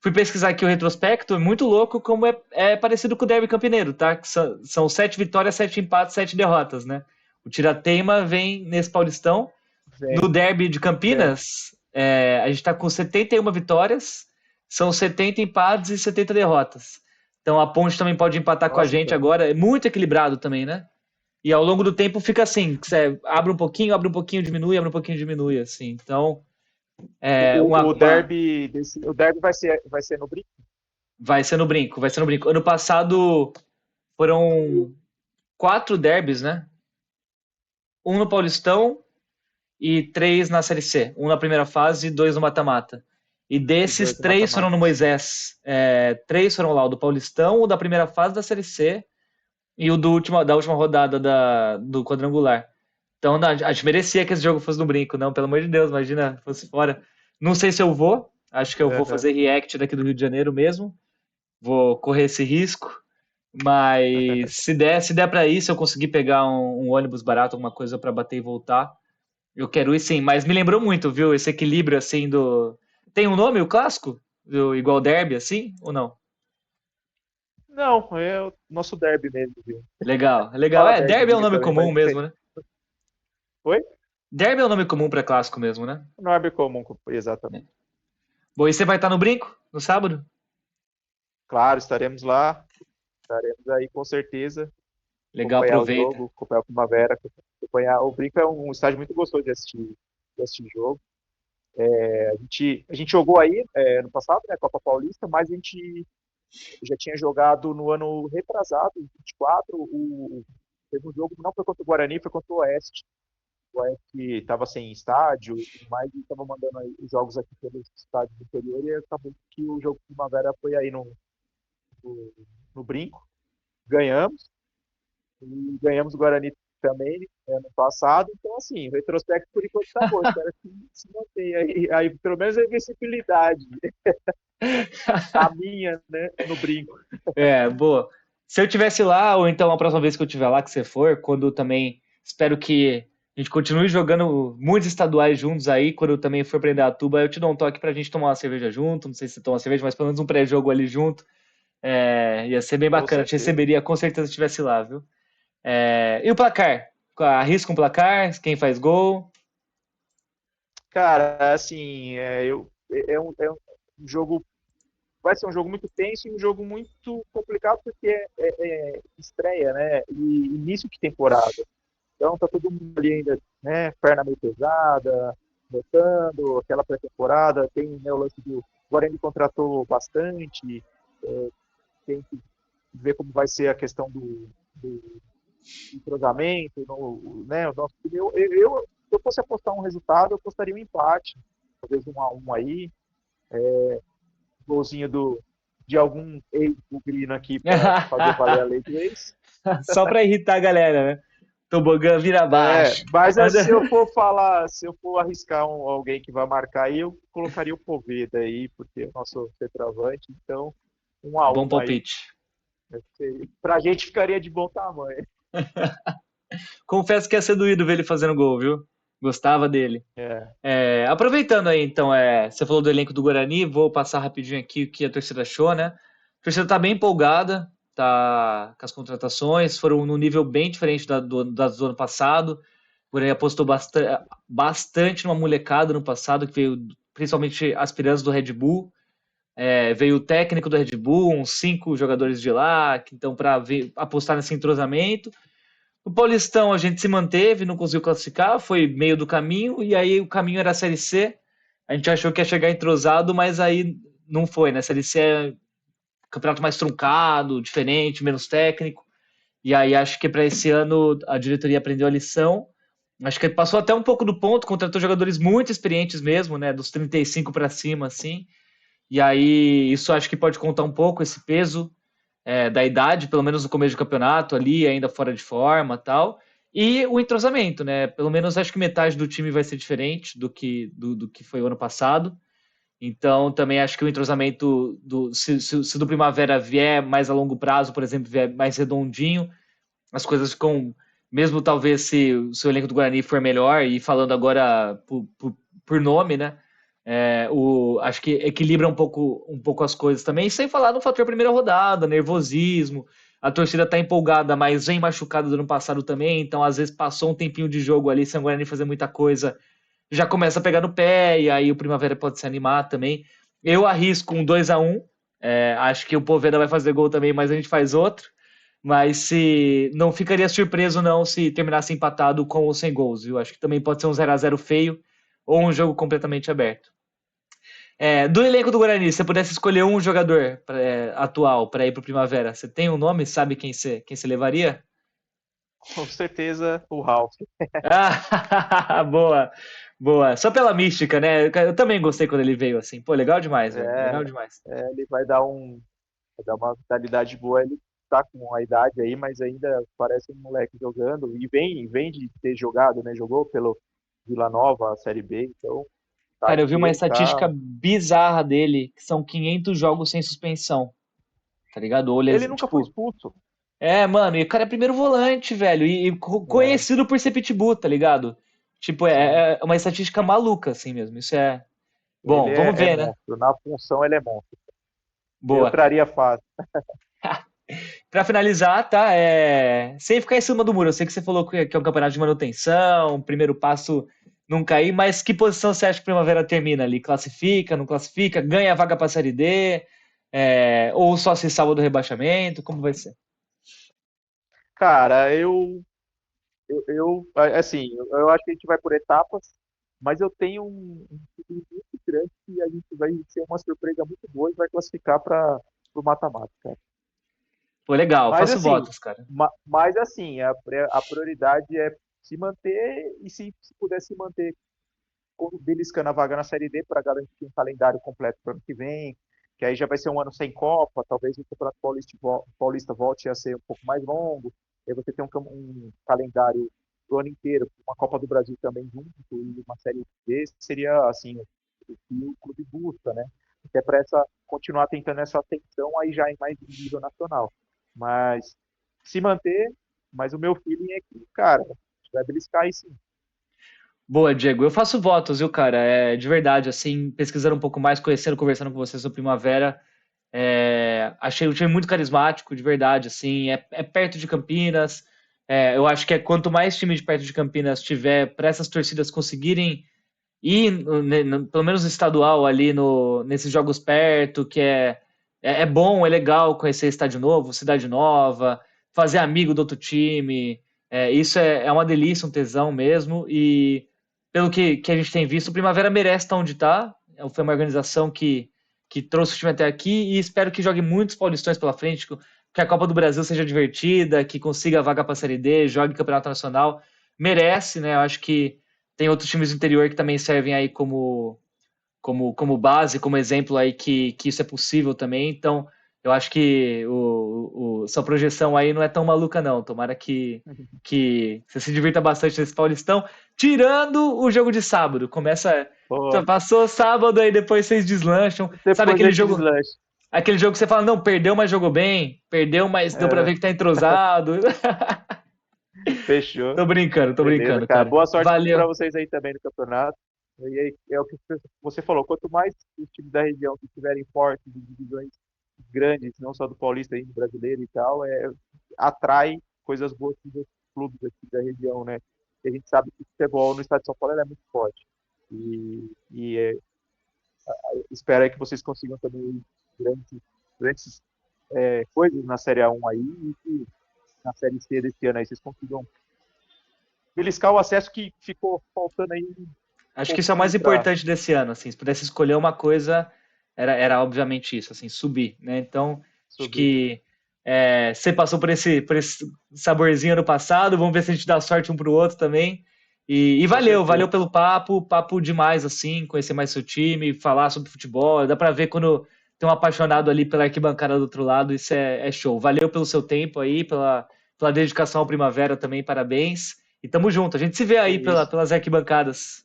Fui pesquisar aqui o retrospecto, é muito louco como é parecido com o Derby Campineiro, tá? Que são 7 vitórias, 7 empates, 7 derrotas, né? O Tirateima vem nesse Paulistão. Vem, No Derby de vem. Campinas, a gente está com 71 vitórias, são 70 empates e 70 derrotas. Então a Ponte também pode empatar com a Nossa, gente então. agora. É muito equilibrado também, né? E ao longo do tempo fica assim, que você abre um pouquinho, diminui, abre um pouquinho, diminui, assim. Então, O derby o derby vai ser no Brinco? vai ser no brinco, vai ser no brinco. Ano passado foram 4 derbys, né? Um no Paulistão, e 3 na Série C. Um na primeira fase e 2 no mata-mata. E E desses, 2 no 3 foram no mata-mata. Moisés. 3 foram lá, o do Paulistão, o da primeira fase da Série C e o da última rodada do quadrangular. Então, não, a gente merecia que esse jogo fosse no brinco, não, pelo amor de Deus, imagina, fosse fora. Não sei se eu vou, acho que eu vou Uhum. fazer react daqui do Rio de Janeiro mesmo, vou correr esse risco, mas se der para ir, se eu conseguir pegar um ônibus barato, alguma coisa para bater e voltar, eu quero ir sim, mas me lembrou muito, viu? Esse equilíbrio assim do. Tem um nome, o clássico? Igual derby, assim? Ou não? Não, é o nosso derby mesmo, viu? Legal, legal. Fala Derby é um derbyzinho nome também, comum mas mesmo, né? foi? Derby é um nome comum para clássico mesmo, né? Não é bem comum, exatamente. Bom, e você vai estar no brinco no sábado? Claro, estaremos aí com certeza, Legal, acompanhar o aproveita. jogo, acompanhar o Primavera, acompanhar. O Brinco é um estádio muito gostoso de assistir jogo. A gente jogou aí no passado, né, Copa Paulista, mas a gente já tinha jogado no ano retrasado, em 24, teve um jogo, não foi contra o Guarani, foi contra o Oeste. O Oeste estava sem estádio, mas estava mandando aí os jogos aqui pelos estádios do interior e acabou que o jogo de Primavera foi aí no Brinco. Ganhamos, e ganhamos o Guarani também ano passado. Então, assim, o retrospecto por enquanto está bom. Espero que se mantenha aí pelo menos a invencibilidade, a minha, né, no Brinco. Boa. Se eu tivesse lá, ou então a próxima vez que eu estiver lá, que você for, quando também espero que a gente continue jogando muitos estaduais juntos aí, quando eu também for pra Indaiatuba, eu te dou um toque pra gente tomar uma cerveja junto, não sei se você toma cerveja, mas pelo menos um pré-jogo ali junto. Ia ser bem Com bacana, te certeza. receberia com certeza se estivesse lá, viu? E o placar? Arrisca um placar? Quem faz gol? Cara, assim, é um jogo. vai ser um jogo muito tenso e um jogo muito complicado porque é estreia, né? E início de temporada. Então tá todo mundo ali ainda, né? Perna meio pesada, notando aquela pré-temporada. Tem, né, o lance do Guarani contratou bastante. Tem que ver como vai ser a questão do entrosamento, né? O nosso, se eu fosse apostar um resultado, eu apostaria um empate, talvez 1-1 aí, golzinho de algum ex-bugrino aqui para fazer valer a lei do ex. Só pra irritar a galera, né? Tobogã vira baixo. Mas se eu for se eu for arriscar alguém que vai marcar aí, eu colocaria o Poveda aí, porque é o nosso centroavante, então um a Bom um aí, palpite. pra gente ficaria de bom tamanho. Confesso que ia ser doído ver ele fazendo gol, viu? Gostava dele. É. Aproveitando aí, então, você falou do elenco do Guarani, vou passar rapidinho aqui o que a torcida achou, né? A torcida tá bem empolgada, tá com as contratações, foram num nível bem diferente das do ano passado. O Guarani apostou bastante numa molecada no passado, que veio principalmente aspirantes do Red Bull. Veio o técnico do Red Bull, uns 5 jogadores de lá, então para apostar nesse entrosamento. O Paulistão a gente se manteve, não conseguiu classificar, foi meio do caminho, e aí o caminho era a Série C. A gente achou que ia chegar entrosado, mas aí não foi, né? A Série C é um campeonato mais truncado, diferente, menos técnico. E aí acho que para esse ano a diretoria aprendeu a lição. Acho que passou até um pouco do ponto, contratou jogadores muito experientes mesmo, né? Dos 35 para cima, assim. E aí isso acho que pode contar um pouco esse peso da idade, pelo menos no começo do campeonato, ali, ainda fora de forma tal. E o entrosamento, né? Pelo menos acho que metade do time vai ser diferente do que foi o ano passado. Então, também acho que o entrosamento se do Primavera vier mais a longo prazo, por exemplo, vier mais redondinho, as coisas ficam, mesmo talvez se o seu elenco do Guarani for melhor, e falando agora por nome, né? Acho que equilibra um pouco as coisas também, sem falar no fator primeira rodada, nervosismo. A torcida tá empolgada, mas vem machucada do ano passado também, então às vezes passou um tempinho de jogo ali, sem o Guarani fazer muita coisa, já começa a pegar no pé, e aí o Primavera pode se animar também. Eu arrisco um 2-1, acho que o Poveda vai fazer gol também, mas a gente faz outro. Mas se não ficaria surpreso não se terminasse empatado com ou sem gols, viu? Acho que também pode ser um 0-0 feio ou um jogo completamente aberto. Do elenco do Guarani, se você pudesse escolher um jogador atual para ir para o Primavera, você tem um nome? Sabe quem você levaria? Com certeza o Ralf. Ah, boa, boa. Só pela mística, né? Eu também gostei quando ele veio assim. Pô, legal demais, velho. Legal demais. Ele vai dar uma vitalidade boa. Ele tá com a idade aí, mas ainda parece um moleque jogando. E vem de ter jogado, né? Jogou pelo Vila Nova, a Série B. Então, tá Cara, eu vi aqui, uma ele tá. estatística bizarra dele, que são 500 jogos sem suspensão, tá ligado? Olha, Ele nunca foi tipo, expulso. mano, e o cara é primeiro volante, velho, e É, conhecido por ser pitbull, tá ligado? Tipo, sim. é uma estatística maluca, assim mesmo. Isso é. Ele Bom, vamos é ver, né? monstro. Na função, ele é monstro. Eu Boa. traria fácil. Pra finalizar, tá? Sem ficar em cima do muro, eu sei que você falou que é um campeonato de manutenção, primeiro passo não cair, mas que posição você acha que a Primavera termina ali? Classifica, não classifica, ganha a vaga pra Série D, ou só se salva do rebaixamento? Como vai ser? Cara, assim, eu acho que a gente vai por etapas, mas eu tenho um feeling muito grande que a gente vai ser uma surpresa muito boa e vai classificar para o mata-mata, cara. Pô, legal, Mas faço assim, votos, cara. a prioridade é se manter e se puder se manter beliscando a vaga na Série D para garantir um calendário completo para o ano que vem, que aí já vai ser um ano sem Copa, talvez o Campeonato Paulista volte a ser um pouco mais longo, aí você tem um calendário do ano inteiro, uma Copa do Brasil também junto e uma Série D, seria assim, o que o clube busca, né? Até para continuar tentando essa atenção aí já em mais nível nacional. Mas se manter, mas o meu feeling é que, cara, vai beliscar aí sim. Boa, Diego. Eu faço votos, viu, cara? De verdade, assim, pesquisando um pouco mais, conhecendo, conversando com você sobre Primavera, achei o time muito carismático, de verdade, assim, é perto de Campinas. Eu acho que quanto mais time de perto de Campinas tiver, para essas torcidas conseguirem ir, pelo menos no estadual ali, nesses jogos perto, que é bom, é legal conhecer estádio novo, cidade nova, fazer amigo do outro time. Isso é uma delícia, um tesão mesmo. E pelo que a gente tem visto, o Primavera merece estar onde está. Foi uma organização que trouxe o time até aqui e espero que jogue muitos Paulistões pela frente, que a Copa do Brasil seja divertida, que consiga a vaga para a Série D, jogue Campeonato Nacional. Merece, né? Eu acho que tem outros times do interior que também servem aí como base, como exemplo aí que isso é possível também. Então, eu acho que sua projeção aí não é tão maluca, não. Tomara que você se divirta bastante nesse Paulistão, tirando o jogo de sábado. Já Pô, passou sábado aí, depois vocês deslancham. Sabe depois a gente deslancha. aquele jogo que você fala, não, perdeu, mas jogou bem, perdeu, mas deu pra É, ver que tá entrosado. fechou. Tô Beleza, brincando, cara. cara. Boa sorte Valeu. para vocês aí também no campeonato. E aí, é o que você falou, quanto mais os times da região que estiverem fortes em divisões grandes, não só do Paulista, aí, do brasileiro e tal, atrai coisas boas para os outros clubes aqui da região, né? E a gente sabe que o futebol no estado de São Paulo ele é muito forte. E espero aí que vocês consigam também grandes coisas na Série A1 aí e que na Série C desse ano aí vocês consigam beliscar o acesso que ficou faltando aí um Acho que isso é o pouquinho mais para importante desse ano, assim, se pudesse escolher uma coisa, era obviamente isso, assim, subir, né? Então, acho subir. que você passou por esse saborzinho no passado, vamos ver se a gente dá sorte um pro outro também. E Com valeu certeza. pelo papo demais, assim, conhecer mais seu time, falar sobre futebol, dá pra ver quando tem um apaixonado ali pela arquibancada do outro lado, isso é show. Valeu pelo seu tempo aí, pela dedicação ao Primavera também, parabéns. E tamo junto, a gente se vê É aí isso. pelas arquibancadas.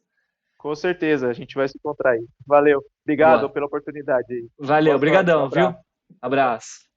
Com certeza, a gente vai se encontrar aí. Valeu. Obrigado Boa. pela oportunidade aí. Valeu, Boa sorte. Um brigadão, viu? abraço. Tchau, tchau. Abraço.